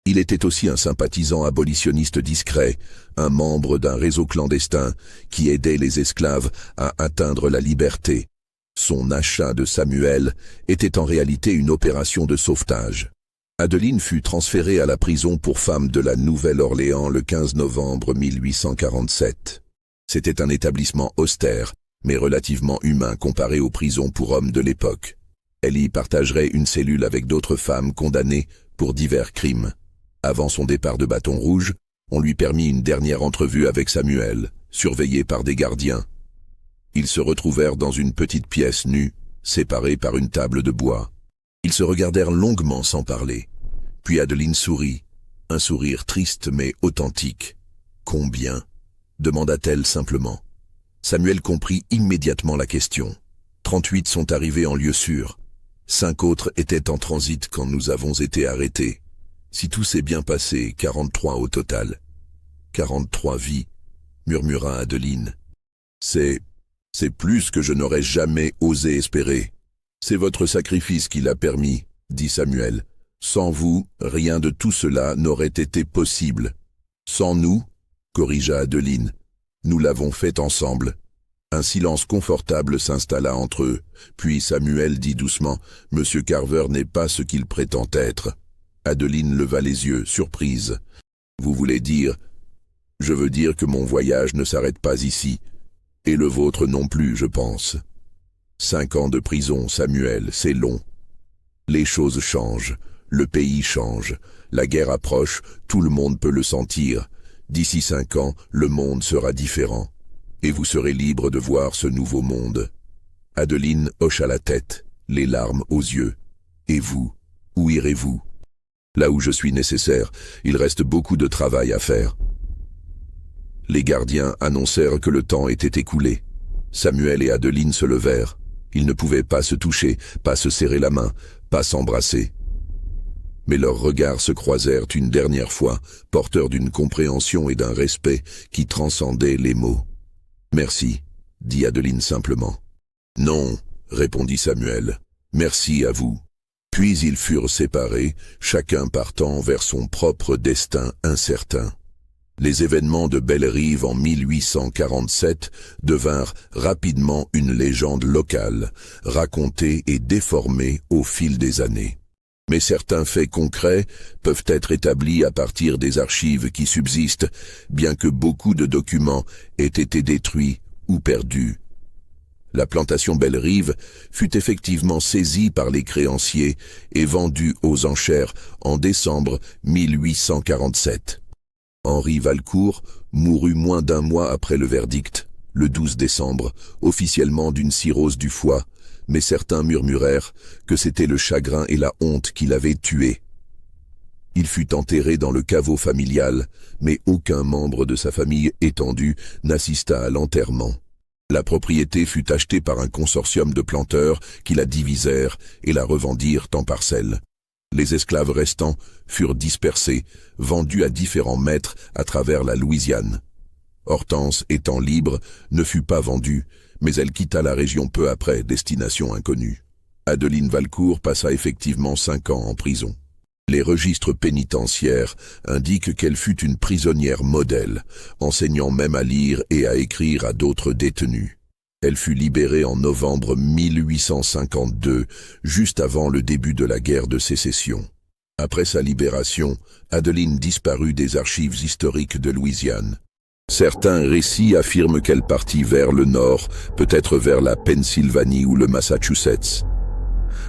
Il était aussi un sympathisant abolitionniste discret, un membre d'un réseau clandestin qui aidait les esclaves à atteindre la liberté. Son achat de Samuel était en réalité une opération de sauvetage. Adeline fut transférée à la prison pour femmes de la Nouvelle-Orléans le 15 novembre 1847. C'était un établissement austère, mais relativement humain comparé aux prisons pour hommes de l'époque. Elle y partagerait une cellule avec d'autres femmes condamnées pour divers crimes. Avant son départ de Bâton Rouge, on lui permit une dernière entrevue avec Samuel, surveillé par des gardiens. Ils se retrouvèrent dans une petite pièce nue, séparée par une table de bois. Ils se regardèrent longuement sans parler. Puis Adeline sourit, un sourire triste mais authentique. « Combien ?» demanda-t-elle simplement. Samuel comprit immédiatement la question. 38 sont arrivés en lieu sûr. 5 autres étaient en transit quand nous avons été arrêtés. Si tout s'est bien passé, 43 au total. 43 vies, murmura Adeline. C'est plus que je n'aurais jamais osé espérer. C'est votre sacrifice qui l'a permis, dit Samuel. Sans vous, rien de tout cela n'aurait été possible. Sans nous, corrigea Adeline. Nous l'avons fait ensemble. Un silence confortable s'installa entre eux, puis Samuel dit doucement, « Monsieur Carver n'est pas ce qu'il prétend être. » Adeline leva les yeux, surprise. « Vous voulez dire... » »« Je veux dire que mon voyage ne s'arrête pas ici. Et le vôtre non plus, je pense. 5 ans de prison, Samuel, c'est long. Les choses changent, le pays change, la guerre approche, tout le monde peut le sentir. D'ici 5 ans, le monde sera différent. Et vous serez libre de voir ce nouveau monde. » Adeline hocha la tête, les larmes aux yeux. « Et vous, où irez-vous ? » ?»« Là où je suis nécessaire, il reste beaucoup de travail à faire. » Les gardiens annoncèrent que le temps était écoulé. Samuel et Adeline se levèrent. Ils ne pouvaient pas se toucher, pas se serrer la main, pas s'embrasser. Mais leurs regards se croisèrent une dernière fois, porteurs d'une compréhension et d'un respect qui transcendaient les mots. « Merci, » dit Adeline simplement. « Non, » répondit Samuel, « merci à vous. » Puis ils furent séparés, chacun partant vers son propre destin incertain. Les événements de Belle-Rive en 1847 devinrent rapidement une légende locale, racontée et déformée au fil des années. Mais certains faits concrets peuvent être établis à partir des archives qui subsistent, bien que beaucoup de documents aient été détruits ou perdus. La plantation Belle-Rive fut effectivement saisie par les créanciers et vendue aux enchères en décembre 1847. Henri Valcourt mourut moins d'1 mois après le verdict, le 12 décembre, officiellement d'une cirrhose du foie, mais certains murmurèrent que c'était le chagrin et la honte qui l'avaient tué. Il fut enterré dans le caveau familial, mais aucun membre de sa famille étendue n'assista à l'enterrement. La propriété fut achetée par un consortium de planteurs qui la divisèrent et la revendirent en parcelles. Les esclaves restants furent dispersés, vendus à différents maîtres à travers la Louisiane. Hortense, étant libre, ne fut pas vendue, mais elle quitta la région peu après, destination inconnue. Adeline Valcourt passa effectivement 5 ans en prison. Les registres pénitentiaires indiquent qu'elle fut une prisonnière modèle, enseignant même à lire et à écrire à d'autres détenus. Elle fut libérée en novembre 1852, juste avant le début de la guerre de sécession. Après sa libération, Adeline disparut des archives historiques de Louisiane. Certains récits affirment qu'elle partit vers le nord, peut-être vers la Pennsylvanie ou le Massachusetts.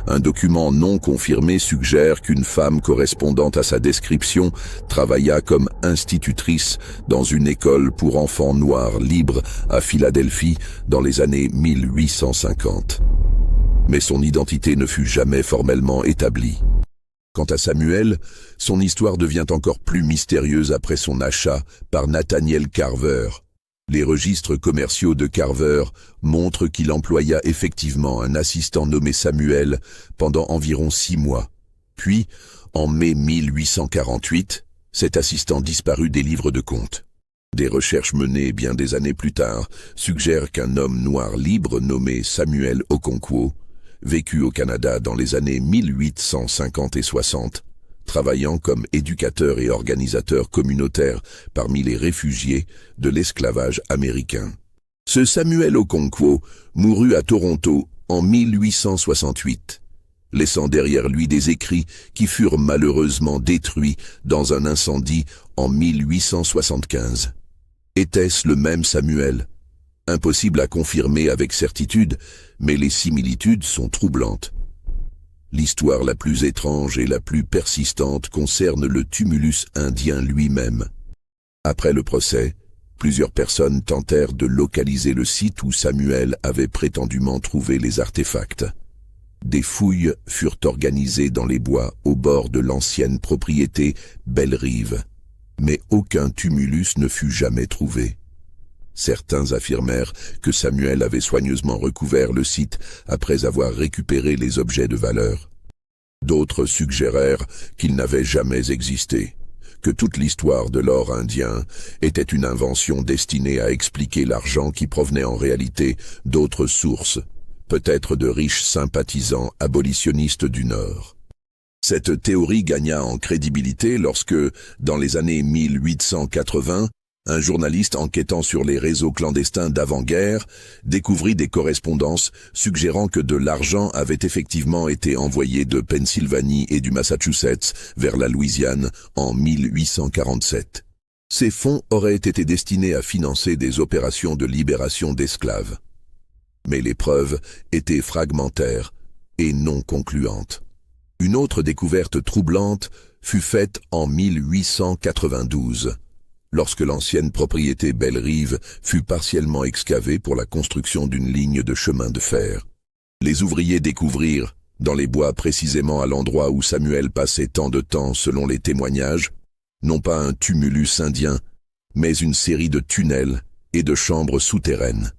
Un document non confirmé suggère qu'une femme correspondant à sa description travailla comme institutrice dans une école pour enfants noirs libres à Philadelphie dans les années 1850. Mais son identité ne fut jamais formellement établie. Quant à Samuel, son histoire devient encore plus mystérieuse après son achat par Nathaniel Carver. Les registres commerciaux de Carver montrent qu'il employa effectivement un assistant nommé Samuel pendant environ 6 mois. Puis, en mai 1848, cet assistant disparut des livres de comptes. Des recherches menées bien des années plus tard suggèrent qu'un homme noir libre nommé Samuel Okonkwo vécut au Canada dans les années 1850 et 60, travaillant comme éducateur et organisateur communautaire parmi les réfugiés de l'esclavage américain. Ce Samuel Okonkwo mourut à Toronto en 1868, laissant derrière lui des écrits qui furent malheureusement détruits dans un incendie en 1875. Était-ce le même Samuel ? Impossible à confirmer avec certitude, mais les similitudes sont troublantes. L'histoire la plus étrange et la plus persistante concerne le tumulus indien lui-même. Après le procès, plusieurs personnes tentèrent de localiser le site où Samuel avait prétendument trouvé les artefacts. Des fouilles furent organisées dans les bois au bord de l'ancienne propriété Belle-Rive, mais aucun tumulus ne fut jamais trouvé. Certains affirmèrent que Samuel avait soigneusement recouvert le site après avoir récupéré les objets de valeur. D'autres suggérèrent qu'il n'avait jamais existé, que toute l'histoire de l'or indien était une invention destinée à expliquer l'argent qui provenait en réalité d'autres sources, peut-être de riches sympathisants abolitionnistes du Nord. Cette théorie gagna en crédibilité lorsque, dans les années 1880, un journaliste enquêtant sur les réseaux clandestins d'avant-guerre découvrit des correspondances suggérant que de l'argent avait effectivement été envoyé de Pennsylvanie et du Massachusetts vers la Louisiane en 1847. Ces fonds auraient été destinés à financer des opérations de libération d'esclaves. Mais les preuves étaient fragmentaires et non concluantes. Une autre découverte troublante fut faite en 1892. Lorsque l'ancienne propriété Belle-Rive fut partiellement excavée pour la construction d'une ligne de chemin de fer. Les ouvriers découvrirent, dans les bois précisément à l'endroit où Samuel passait tant de temps selon les témoignages, non pas un tumulus indien, mais une série de tunnels et de chambres souterraines.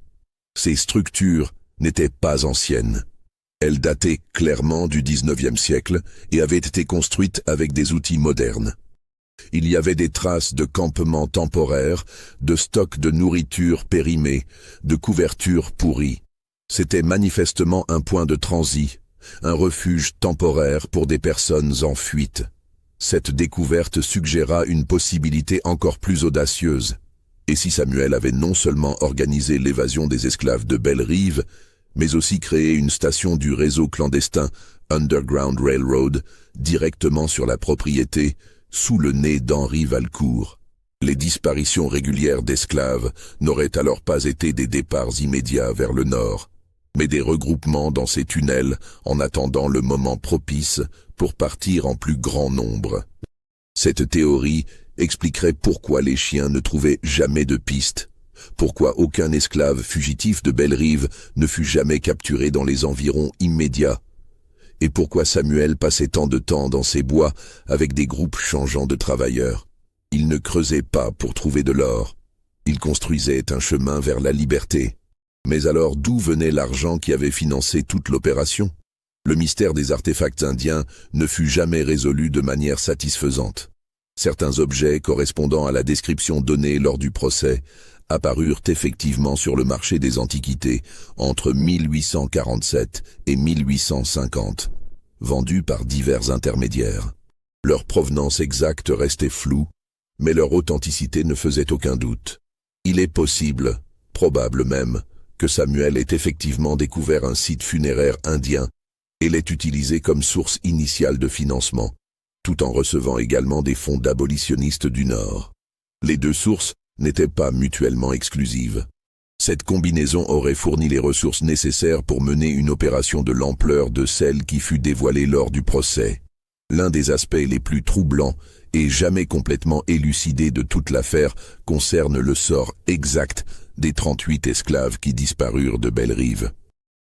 Ces structures n'étaient pas anciennes. Elles dataient clairement du XIXe siècle et avaient été construites avec des outils modernes. Il y avait des traces de campements temporaires, de stocks de nourriture périmés, de couvertures pourries. C'était manifestement un point de transit, un refuge temporaire pour des personnes en fuite. Cette découverte suggéra une possibilité encore plus audacieuse. Et si Samuel avait non seulement organisé l'évasion des esclaves de Belle-Rive, mais aussi créé une station du réseau clandestin Underground Railroad directement sur la propriété, sous le nez d'Henri Valcourt. Les disparitions régulières d'esclaves n'auraient alors pas été des départs immédiats vers le nord, mais des regroupements dans ces tunnels en attendant le moment propice pour partir en plus grand nombre. Cette théorie expliquerait pourquoi les chiens ne trouvaient jamais de piste, pourquoi aucun esclave fugitif de Belle-Rive ne fut jamais capturé dans les environs immédiats, et pourquoi Samuel passait tant de temps dans ces bois avec des groupes changeants de travailleurs. Il ne creusait pas pour trouver de l'or. Il construisait un chemin vers la liberté. Mais alors d'où venait l'argent qui avait financé toute l'opération? Le mystère des artefacts indiens ne fut jamais résolu de manière satisfaisante. Certains objets correspondant à la description donnée lors du procès apparurent effectivement sur le marché des antiquités entre 1847 et 1850, vendus par divers intermédiaires. Leur provenance exacte restait floue, mais leur authenticité ne faisait aucun doute. Il est possible, probable même, que Samuel ait effectivement découvert un site funéraire indien et l'ait utilisé comme source initiale de financement, tout en recevant également des fonds d'abolitionnistes du Nord. Les deux sources n'étaient pas mutuellement exclusives. Cette combinaison aurait fourni les ressources nécessaires pour mener une opération de l'ampleur de celle qui fut dévoilée lors du procès. L'un des aspects les plus troublants et jamais complètement élucidés de toute l'affaire concerne le sort exact des 38 esclaves qui disparurent de Belle-Rive.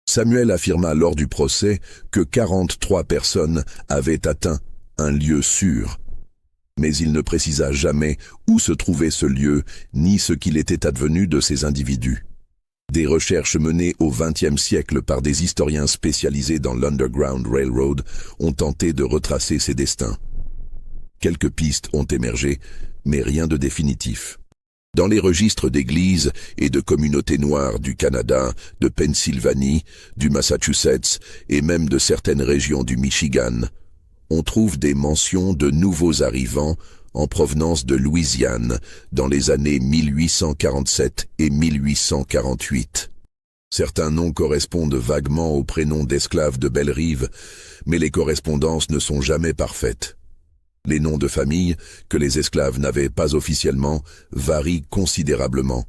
Samuel affirma lors du procès que 43 personnes avaient atteint un lieu sûr. Mais il ne précisa jamais où se trouvait ce lieu, ni ce qu'il était advenu de ces individus. Des recherches menées au XXe siècle par des historiens spécialisés dans l'Underground Railroad ont tenté de retracer ces destins. Quelques pistes ont émergé, mais rien de définitif. Dans les registres d'églises et de communautés noires du Canada, de Pennsylvanie, du Massachusetts et même de certaines régions du Michigan, on trouve des mentions de nouveaux arrivants en provenance de Louisiane dans les années 1847 et 1848. Certains noms correspondent vaguement aux prénoms d'esclaves de Belle-Rive, mais les correspondances ne sont jamais parfaites. Les noms de famille, que les esclaves n'avaient pas officiellement, varient considérablement,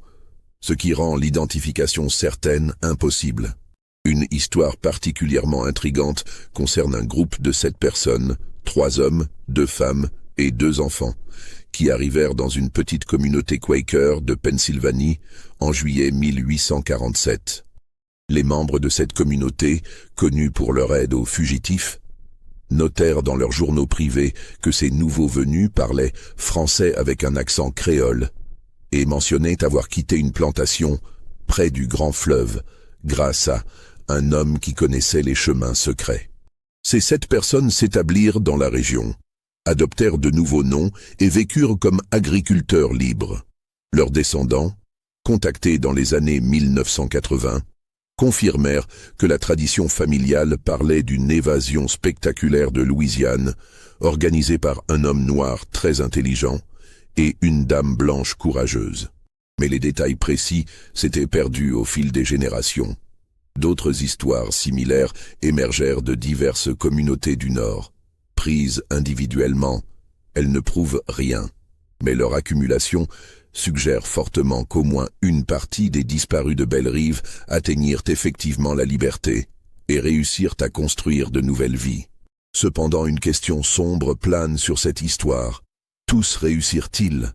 ce qui rend l'identification certaine impossible. Une histoire particulièrement intrigante concerne un groupe de 7 personnes, 3 hommes, 2 femmes et 2 enfants, qui arrivèrent dans une petite communauté Quaker de Pennsylvanie en juillet 1847. Les membres de cette communauté, connus pour leur aide aux fugitifs, notèrent dans leurs journaux privés que ces nouveaux venus parlaient français avec un accent créole et mentionnaient avoir quitté une plantation près du grand fleuve grâce à un homme qui connaissait les chemins secrets. Ces 7 personnes s'établirent dans la région, adoptèrent de nouveaux noms et vécurent comme agriculteurs libres. Leurs descendants, contactés dans les années 1980, confirmèrent que la tradition familiale parlait d'une évasion spectaculaire de Louisiane, organisée par un homme noir très intelligent et une dame blanche courageuse. Mais les détails précis s'étaient perdus au fil des générations. D'autres histoires similaires émergèrent de diverses communautés du Nord. Prises individuellement, elles ne prouvent rien, mais leur accumulation suggère fortement qu'au moins une partie des disparus de Belle-Rive atteignirent effectivement la liberté et réussirent à construire de nouvelles vies. Cependant, une question sombre plane sur cette histoire. Tous réussirent-ils?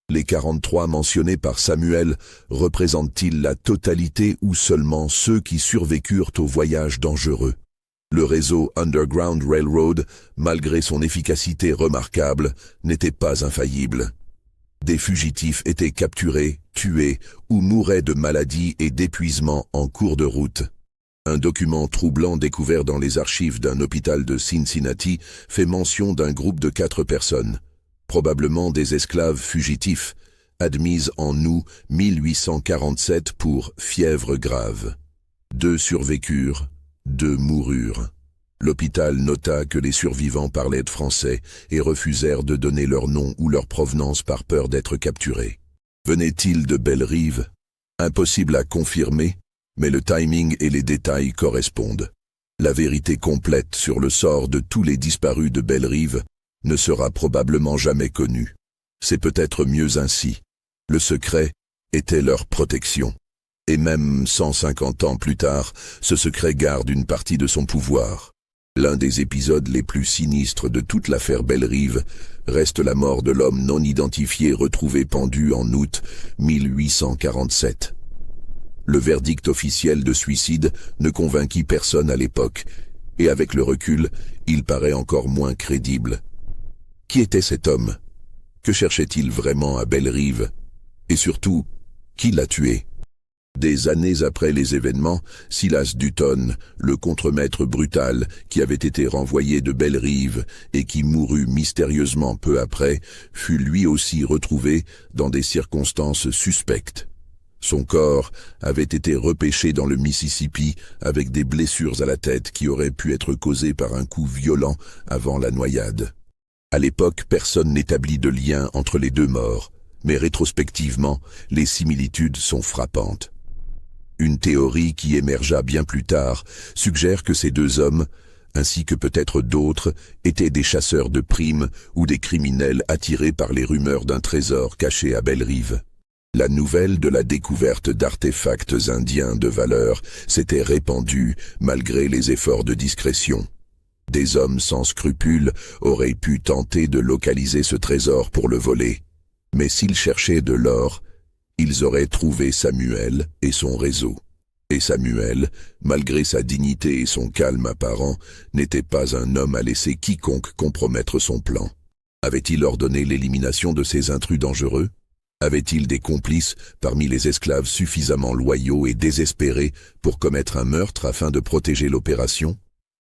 Les 43 mentionnés par Samuel représentent-ils la totalité ou seulement ceux qui survécurent au voyage dangereux? Le réseau Underground Railroad, malgré son efficacité remarquable, n'était pas infaillible. Des fugitifs étaient capturés, tués ou mouraient de maladies et d'épuisement en cours de route. Un document troublant découvert dans les archives d'un hôpital de Cincinnati fait mention d'un groupe de 4 personnes, probablement des esclaves fugitifs, admises en août 1847 pour fièvre grave. 2 survécurent, 2 moururent. L'hôpital nota que les survivants parlaient de français et refusèrent de donner leur nom ou leur provenance par peur d'être capturés. Venaient-ils de Belle-Rive? Impossible à confirmer, mais le timing et les détails correspondent. La vérité complète sur le sort de tous les disparus de Belle-Rive ne sera probablement jamais connue. C'est peut-être mieux ainsi. Le secret était leur protection. Et même 150 ans plus tard, ce secret garde une partie de son pouvoir. L'un des épisodes les plus sinistres de toute l'affaire Belle-Rive reste la mort de l'homme non identifié retrouvé pendu en août 1847. Le verdict officiel de suicide ne convainquit personne à l'époque, et avec le recul, il paraît encore moins crédible. Qui était cet homme? Que cherchait-il vraiment à Belle-Rive? Et surtout, qui l'a tué? Des années après les événements, Silas Dutton, le contremaître brutal qui avait été renvoyé de Belle-Rive et qui mourut mystérieusement peu après, fut lui aussi retrouvé dans des circonstances suspectes. Son corps avait été repêché dans le Mississippi avec des blessures à la tête qui auraient pu être causées par un coup violent avant la noyade. À l'époque, personne n'établit de lien entre les deux morts, mais rétrospectivement, les similitudes sont frappantes. Une théorie qui émergea bien plus tard suggère que ces deux hommes, ainsi que peut-être d'autres, étaient des chasseurs de primes ou des criminels attirés par les rumeurs d'un trésor caché à Belle-Rive. La nouvelle de la découverte d'artefacts indiens de valeur s'était répandue malgré les efforts de discrétion. Des hommes sans scrupules auraient pu tenter de localiser ce trésor pour le voler. Mais s'ils cherchaient de l'or, ils auraient trouvé Samuel et son réseau. Et Samuel, malgré sa dignité et son calme apparent, n'était pas un homme à laisser quiconque compromettre son plan. Avait-il ordonné l'élimination de ces intrus dangereux? Avait-il des complices parmi les esclaves suffisamment loyaux et désespérés pour commettre un meurtre afin de protéger l'opération?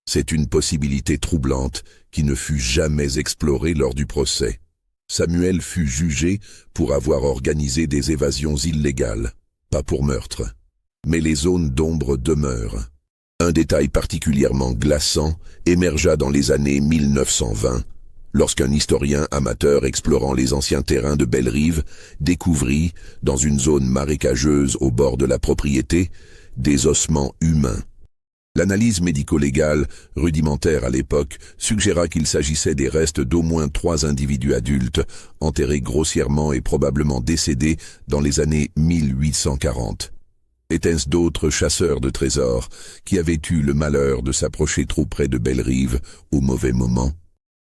C'est une possibilité troublante qui ne fut jamais explorée lors du procès. Samuel fut jugé pour avoir organisé des évasions illégales, pas pour meurtre. Mais les zones d'ombre demeurent. Un détail particulièrement glaçant émergea dans les années 1920, lorsqu'un historien amateur explorant les anciens terrains de Belle-Rive découvrit, dans une zone marécageuse au bord de la propriété, des ossements humains. L'analyse médico-légale, rudimentaire à l'époque, suggéra qu'il s'agissait des restes d'au moins 3 individus adultes, enterrés grossièrement et probablement décédés dans les années 1840. Étaient-ce d'autres chasseurs de trésors qui avaient eu le malheur de s'approcher trop près de Belle-Rive au mauvais moment?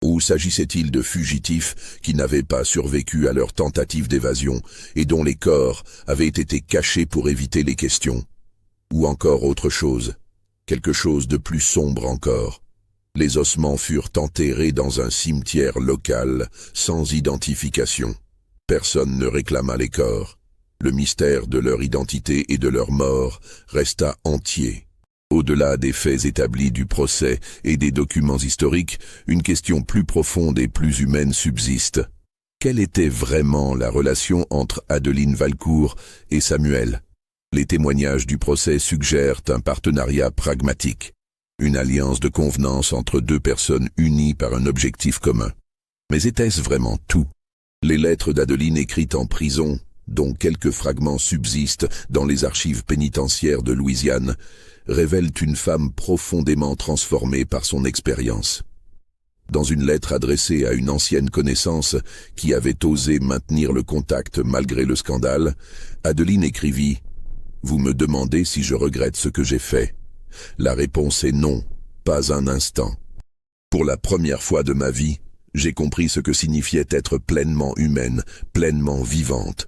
Ou s'agissait-il de fugitifs qui n'avaient pas survécu à leur tentative d'évasion et dont les corps avaient été cachés pour éviter les questions? Ou encore autre chose, quelque chose de plus sombre encore. Les ossements furent enterrés dans un cimetière local, sans identification. Personne ne réclama les corps. Le mystère de leur identité et de leur mort resta entier. Au-delà des faits établis du procès et des documents historiques, une question plus profonde et plus humaine subsiste. Quelle était vraiment la relation entre Adeline Valcourt et Samuel? Les témoignages du procès suggèrent un partenariat pragmatique, une alliance de convenance entre deux personnes unies par un objectif commun. Mais était-ce vraiment tout? Les lettres d'Adeline écrites en prison, dont quelques fragments subsistent dans les archives pénitentiaires de Louisiane, révèlent une femme profondément transformée par son expérience. Dans une lettre adressée à une ancienne connaissance qui avait osé maintenir le contact malgré le scandale, Adeline écrivit « Vous me demandez si je regrette ce que j'ai fait. La réponse est non, pas un instant. Pour la première fois de ma vie, j'ai compris ce que signifiait être pleinement humaine, pleinement vivante.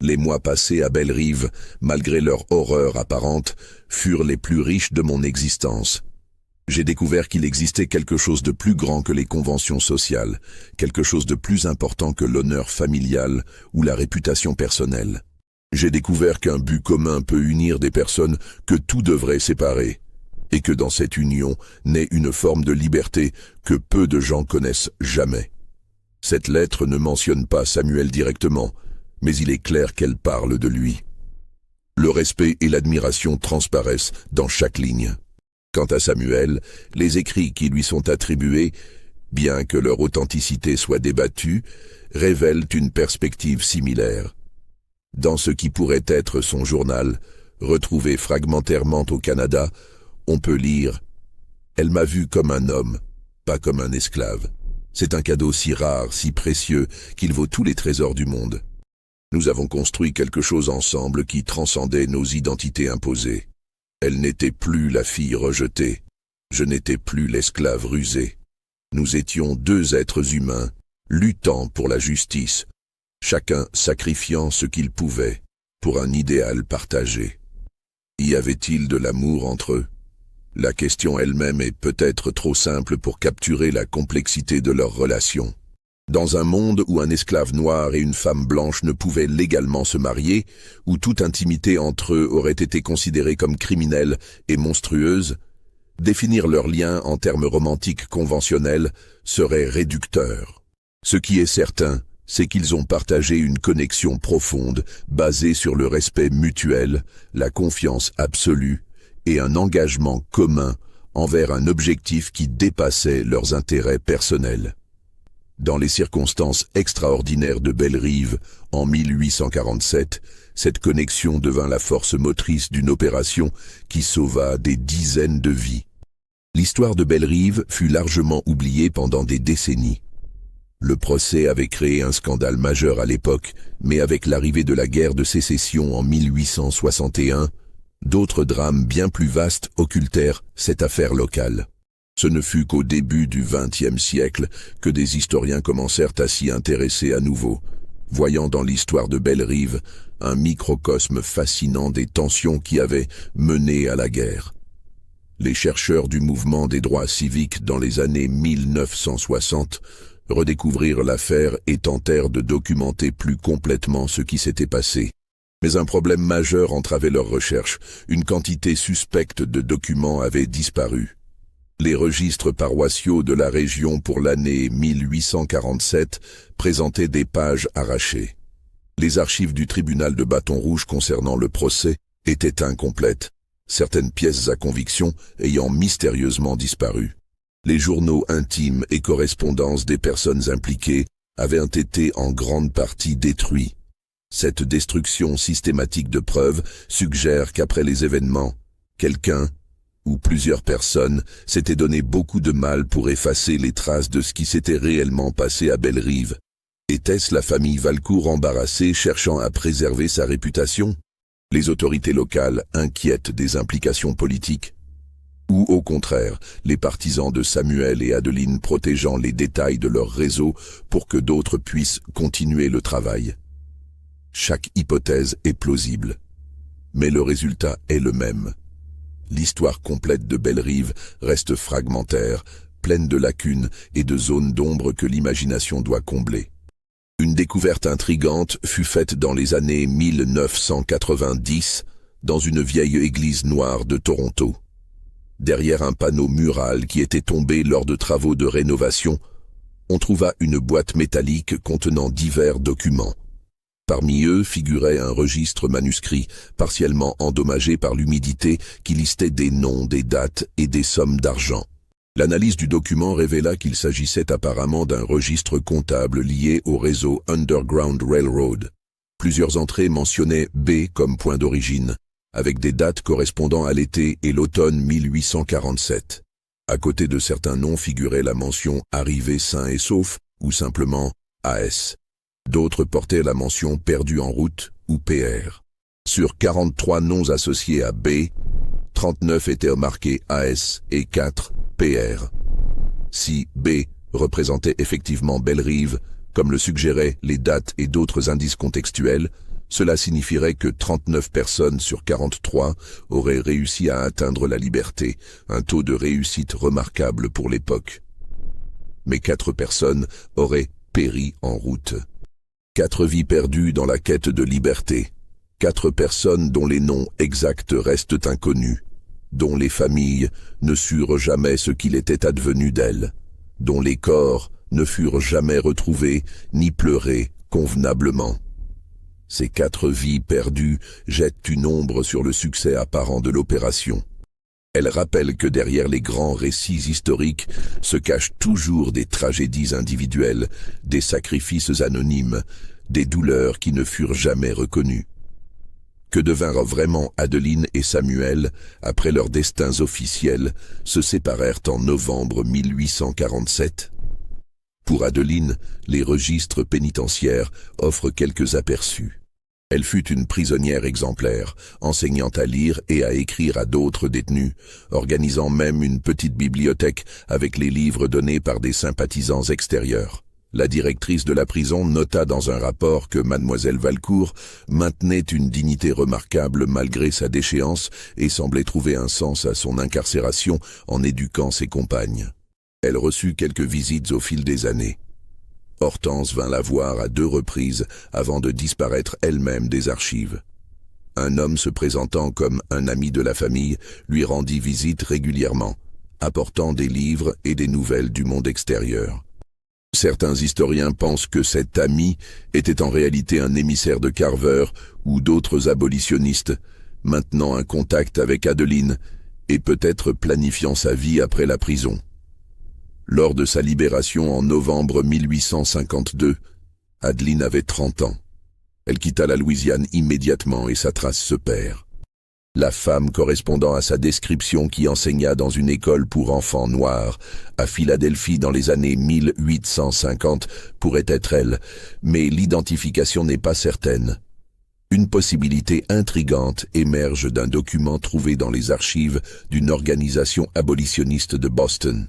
Les mois passés à Belle-Rive, malgré leur horreur apparente, furent les plus riches de mon existence. J'ai découvert qu'il existait quelque chose de plus grand que les conventions sociales, quelque chose de plus important que l'honneur familial ou la réputation personnelle. J'ai découvert qu'un but commun peut unir des personnes que tout devrait séparer, et que dans cette union naît une forme de liberté que peu de gens connaissent jamais. Cette lettre ne mentionne pas Samuel directement, mais il est clair qu'elle parle de lui. Le respect et l'admiration transparaissent dans chaque ligne. Quant à Samuel, les écrits qui lui sont attribués, bien que leur authenticité soit débattue, révèlent une perspective similaire. Dans ce qui pourrait être son journal, retrouvé fragmentairement au Canada, on peut lire « Elle m'a vu comme un homme, pas comme un esclave. C'est un cadeau si rare, si précieux, qu'il vaut tous les trésors du monde. Nous avons construit quelque chose ensemble qui transcendait nos identités imposées. Elle n'était plus la fille rejetée. Je n'étais plus l'esclave rusé. Nous étions deux êtres humains, luttant pour la justice, chacun sacrifiant ce qu'il pouvait pour un idéal partagé. Y avait-il de l'amour entre eux? La question elle-même est peut-être trop simple pour capturer la complexité de leur relation. Dans un monde où un esclave noir et une femme blanche ne pouvaient légalement se marier, où toute intimité entre eux aurait été considérée comme criminelle et monstrueuse, définir leur lien en termes romantiques conventionnels serait réducteur. Ce qui est certain, c'est qu'ils ont partagé une connexion profonde, basée sur le respect mutuel, la confiance absolue et un engagement commun envers un objectif qui dépassait leurs intérêts personnels. Dans les circonstances extraordinaires de Bellerive, en 1847, cette connexion devint la force motrice d'une opération qui sauva des dizaines de vies. L'histoire de Bellerive fut largement oubliée pendant des décennies. Le procès avait créé un scandale majeur à l'époque, mais avec l'arrivée de la guerre de sécession en 1861, d'autres drames bien plus vastes occultèrent cette affaire locale. Ce ne fut qu'au début du XXe siècle que des historiens commencèrent à s'y intéresser à nouveau, voyant dans l'histoire de Bellerive un microcosme fascinant des tensions qui avaient mené à la guerre. Les chercheurs du mouvement des droits civiques dans les années 1960 redécouvrirent l'affaire et tentèrent de documenter plus complètement ce qui s'était passé. Mais un problème majeur entravait leurs recherches. Une quantité suspecte de documents avait disparu. Les registres paroissiaux de la région pour l'année 1847 présentaient des pages arrachées. Les archives du tribunal de Bâton Rouge concernant le procès étaient incomplètes, certaines pièces à conviction ayant mystérieusement disparu. Les journaux intimes et correspondances des personnes impliquées avaient été en grande partie détruits. Cette destruction systématique de preuves suggère qu'après les événements, quelqu'un ou plusieurs personnes s'étaient donné beaucoup de mal pour effacer les traces de ce qui s'était réellement passé à Bellerive. Était-ce la famille Valcourt embarrassée cherchant à préserver sa réputation? Les autorités locales inquiètes des implications politiques? Ou au contraire, les partisans de Samuel et Adeline protégeant les détails de leur réseau pour que d'autres puissent continuer le travail? Chaque hypothèse est plausible, mais le résultat est le même. L'histoire complète de Bellerive reste fragmentaire, pleine de lacunes et de zones d'ombre que l'imagination doit combler. Une découverte intrigante fut faite dans les années 1990 dans une vieille église noire de Toronto. Derrière un panneau mural qui était tombé lors de travaux de rénovation, on trouva une boîte métallique contenant divers documents. Parmi eux figurait un registre manuscrit, partiellement endommagé par l'humidité, qui listait des noms, des dates et des sommes d'argent. L'analyse du document révéla qu'il s'agissait apparemment d'un registre comptable lié au réseau Underground Railroad. Plusieurs entrées mentionnaient B comme point d'origine, avec des dates correspondant à l'été et l'automne 1847. À côté de certains noms figurait la mention « Arrivé sain et sauf » ou simplement « AS ». D'autres portaient la mention « Perdu en route » ou PR. Sur 43 noms associés à B, 39 étaient marqués AS et 4 PR. Si B représentait effectivement Bellerive, comme le suggéraient les dates et d'autres indices contextuels, cela signifierait que 39 personnes sur 43 auraient réussi à atteindre la liberté, un taux de réussite remarquable pour l'époque. Mais 4 personnes auraient péri en route. 4 vies perdues dans la quête de liberté. 4 personnes dont les noms exacts restent inconnus, dont les familles ne surent jamais ce qu'il était advenu d'elles, dont les corps ne furent jamais retrouvés ni pleurés convenablement. Ces 4 vies perdues jettent une ombre sur le succès apparent de l'opération. Elles rappellent que derrière les grands récits historiques se cachent toujours des tragédies individuelles, des sacrifices anonymes, des douleurs qui ne furent jamais reconnues. Que devinrent vraiment Adeline et Samuel après leurs destins officiels se séparèrent en novembre 1847? Pour Adeline, les registres pénitentiaires offrent quelques aperçus. Elle fut une prisonnière exemplaire, enseignant à lire et à écrire à d'autres détenus, organisant même une petite bibliothèque avec les livres donnés par des sympathisants extérieurs. La directrice de la prison nota dans un rapport que mademoiselle Valcourt maintenait une dignité remarquable malgré sa déchéance et semblait trouver un sens à son incarcération en éduquant ses compagnes. Elle reçut quelques visites au fil des années. Hortense vint la voir à 2 reprises avant de disparaître elle-même des archives. Un homme se présentant comme un ami de la famille lui rendit visite régulièrement, apportant des livres et des nouvelles du monde extérieur. Certains historiens pensent que cet ami était en réalité un émissaire de Carver ou d'autres abolitionnistes, maintenant un contact avec Adeline et peut-être planifiant sa vie après la prison. Lors de sa libération en novembre 1852, Adeline avait 30 ans. Elle quitta la Louisiane immédiatement et sa trace se perd. La femme correspondant à sa description qui enseigna dans une école pour enfants noirs à Philadelphie dans les années 1850 pourrait être elle, mais l'identification n'est pas certaine. Une possibilité intrigante émerge d'un document trouvé dans les archives d'une organisation abolitionniste de Boston.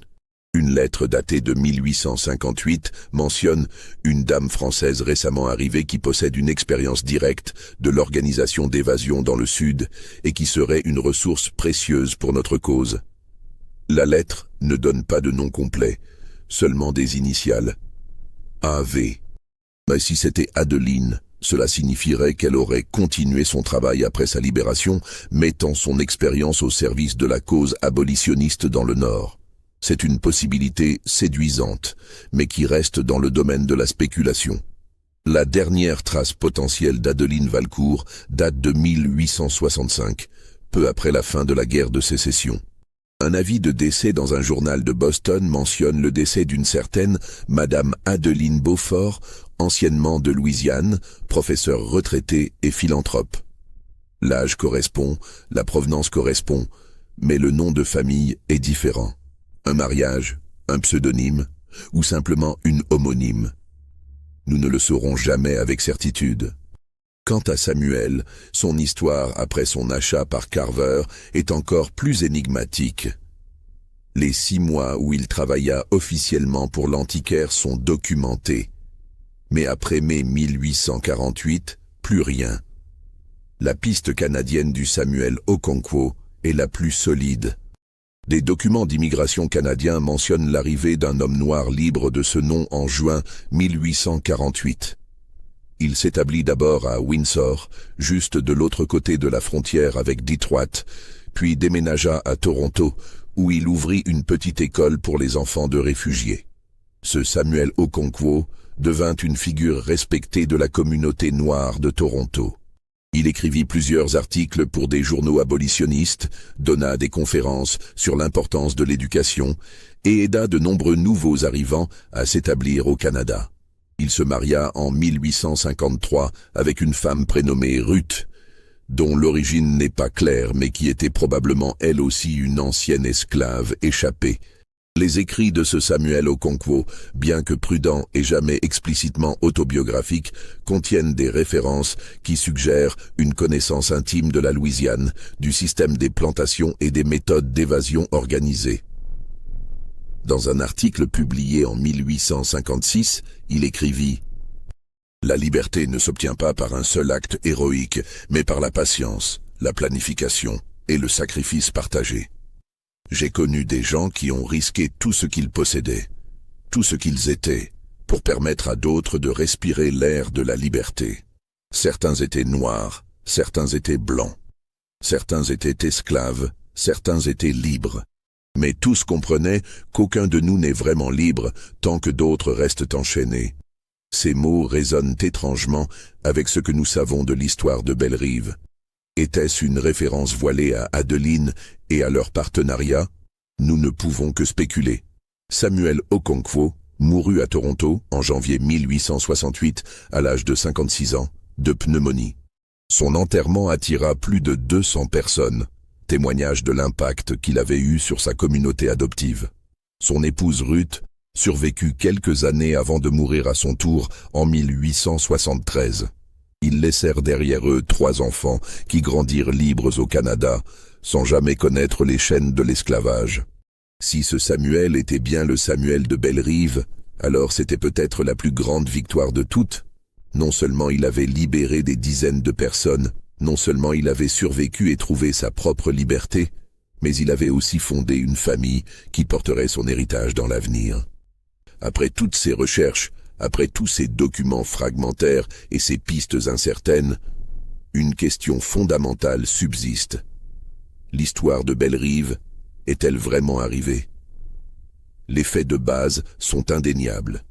Une lettre datée de 1858 mentionne une dame française récemment arrivée qui possède une expérience directe de l'organisation d'évasion dans le Sud et qui serait une ressource précieuse pour notre cause. La lettre ne donne pas de nom complet, seulement des initiales. AV. Mais si c'était Adeline, cela signifierait qu'elle aurait continué son travail après sa libération, mettant son expérience au service de la cause abolitionniste dans le Nord. C'est une possibilité séduisante, mais qui reste dans le domaine de la spéculation. La dernière trace potentielle d'Adeline Valcourt date de 1865, peu après la fin de la guerre de sécession. Un avis de décès dans un journal de Boston mentionne le décès d'une certaine Madame Adeline Beaufort, anciennement de Louisiane, professeure retraitée et philanthrope. L'âge correspond, la provenance correspond, mais le nom de famille est différent. Un mariage, un pseudonyme, ou simplement une homonyme. Nous ne le saurons jamais avec certitude. Quant à Samuel, son histoire après son achat par Carver est encore plus énigmatique. Les 6 mois où il travailla officiellement pour l'antiquaire sont documentés. Mais après mai 1848, plus rien. La piste canadienne du Samuel Okonkwo est la plus solide. Des documents d'immigration canadiens mentionnent l'arrivée d'un homme noir libre de ce nom en juin 1848. Il s'établit d'abord à Windsor, juste de l'autre côté de la frontière avec Detroit, puis déménagea à Toronto, où il ouvrit une petite école pour les enfants de réfugiés. Ce Samuel Okonkwo devint une figure respectée de la communauté noire de Toronto. Il écrivit plusieurs articles pour des journaux abolitionnistes, donna des conférences sur l'importance de l'éducation et aida de nombreux nouveaux arrivants à s'établir au Canada. Il se maria en 1853 avec une femme prénommée Ruth, dont l'origine n'est pas claire mais qui était probablement elle aussi une ancienne esclave échappée. Les écrits de ce Samuel Okonkwo, bien que prudents et jamais explicitement autobiographiques, contiennent des références qui suggèrent une connaissance intime de la Louisiane, du système des plantations et des méthodes d'évasion organisées. Dans un article publié en 1856, il écrivit « La liberté ne s'obtient pas par un seul acte héroïque, mais par la patience, la planification et le sacrifice partagé. J'ai connu des gens qui ont risqué tout ce qu'ils possédaient, tout ce qu'ils étaient, pour permettre à d'autres de respirer l'air de la liberté. Certains étaient noirs, certains étaient blancs, certains étaient esclaves, certains étaient libres. Mais tous comprenaient qu'aucun de nous n'est vraiment libre tant que d'autres restent enchaînés. » Ces mots résonnent étrangement avec ce que nous savons de l'histoire de Bellerive. Était-ce une référence voilée à Adeline et à leur partenariat? Nous ne pouvons que spéculer. Samuel Okonkwo mourut à Toronto en janvier 1868 à l'âge de 56 ans, de pneumonie. Son enterrement attira plus de 200 personnes, témoignage de l'impact qu'il avait eu sur sa communauté adoptive. Son épouse Ruth survécut quelques années avant de mourir à son tour en 1873. Ils laissèrent derrière eux 3 enfants qui grandirent libres au Canada, sans jamais connaître les chaînes de l'esclavage. Si ce Samuel était bien le Samuel de Bellerive, alors c'était peut-être la plus grande victoire de toutes. Non seulement il avait libéré des dizaines de personnes, non seulement il avait survécu et trouvé sa propre liberté, mais il avait aussi fondé une famille qui porterait son héritage dans l'avenir. Après toutes ces recherches, après tous ces documents fragmentaires et ces pistes incertaines, une question fondamentale subsiste. L'histoire de Bellerive est-elle vraiment arrivée? Les faits de base sont indéniables.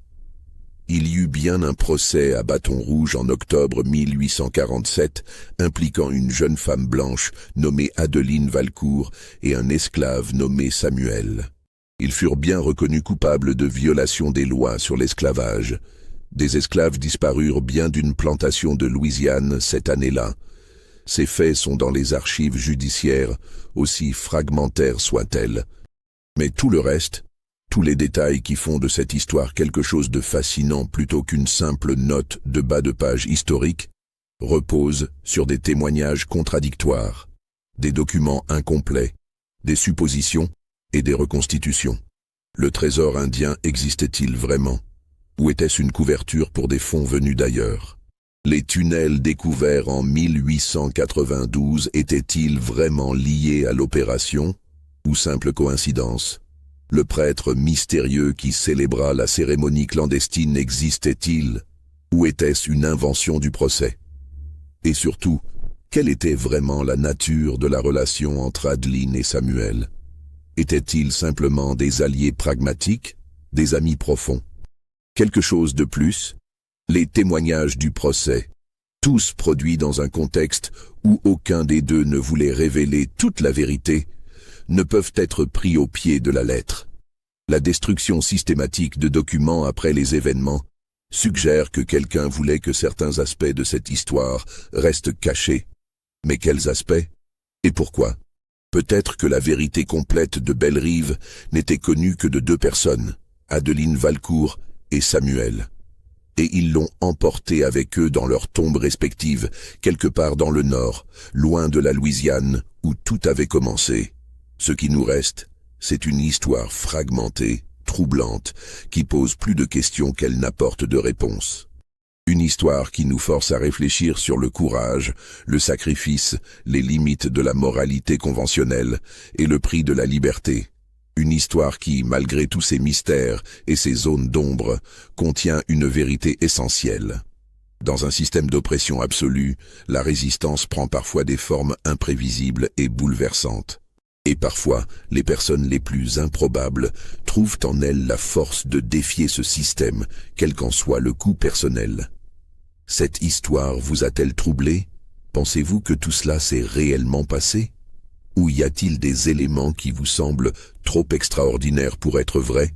Il y eut bien un procès à Bâton Rouge en octobre 1847 impliquant une jeune femme blanche nommée Adeline Valcourt et un esclave nommé Samuel. Ils furent bien reconnus coupables de violation des lois sur l'esclavage. Des esclaves disparurent bien d'une plantation de Louisiane cette année-là. Ces faits sont dans les archives judiciaires, aussi fragmentaires soient-elles. Mais tout le reste, tous les détails qui font de cette histoire quelque chose de fascinant plutôt qu'une simple note de bas de page historique, reposent sur des témoignages contradictoires, des documents incomplets, des suppositions et des reconstitutions. Le trésor indien existait-il vraiment? Ou était-ce une couverture pour des fonds venus d'ailleurs? Les tunnels découverts en 1892 étaient-ils vraiment liés à l'opération? Ou simple coïncidence? Le prêtre mystérieux qui célébra la cérémonie clandestine existait-il? Ou était-ce une invention du procès? Et surtout, quelle était vraiment la nature de la relation entre Adeline et Samuel? Étaient-ils simplement des alliés pragmatiques, des amis profonds? Quelque chose de plus? Les témoignages du procès, tous produits dans un contexte où aucun des deux ne voulait révéler toute la vérité, ne peuvent être pris au pied de la lettre. La destruction systématique de documents après les événements suggère que quelqu'un voulait que certains aspects de cette histoire restent cachés. Mais quels aspects? Et pourquoi? Peut-être que la vérité complète de Bellerive n'était connue que de deux personnes, Adeline Valcourt et Samuel. Et ils l'ont emportée avec eux dans leurs tombes respectives, quelque part dans le nord, loin de la Louisiane, où tout avait commencé. Ce qui nous reste, c'est une histoire fragmentée, troublante, qui pose plus de questions qu'elle n'apporte de réponses. Une histoire qui nous force à réfléchir sur le courage, le sacrifice, les limites de la moralité conventionnelle et le prix de la liberté. Une histoire qui, malgré tous ses mystères et ses zones d'ombre, contient une vérité essentielle. Dans un système d'oppression absolue, la résistance prend parfois des formes imprévisibles et bouleversantes. Et parfois, les personnes les plus improbables trouvent en elles la force de défier ce système, quel qu'en soit le coût personnel. Cette histoire vous a-t-elle troublé? Pensez-vous que tout cela s'est réellement passé? Ou y a-t-il des éléments qui vous semblent trop extraordinaires pour être vrais?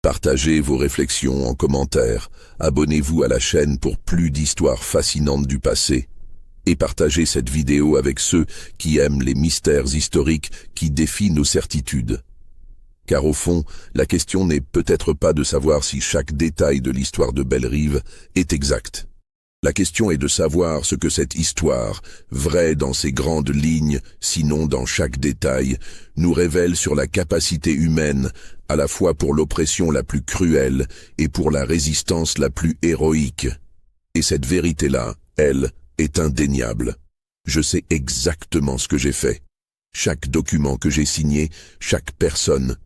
Partagez vos réflexions en commentaire, abonnez-vous à la chaîne pour plus d'histoires fascinantes du passé. Et partagez cette vidéo avec ceux qui aiment les mystères historiques qui défient nos certitudes. Car au fond, la question n'est peut-être pas de savoir si chaque détail de l'histoire de Bellerive est exact. La question est de savoir ce que cette histoire, vraie dans ses grandes lignes, sinon dans chaque détail, nous révèle sur la capacité humaine, à la fois pour l'oppression la plus cruelle et pour la résistance la plus héroïque. Et cette vérité-là, elle, est indéniable. Je sais exactement ce que j'ai fait. Chaque document que j'ai signé, chaque personne,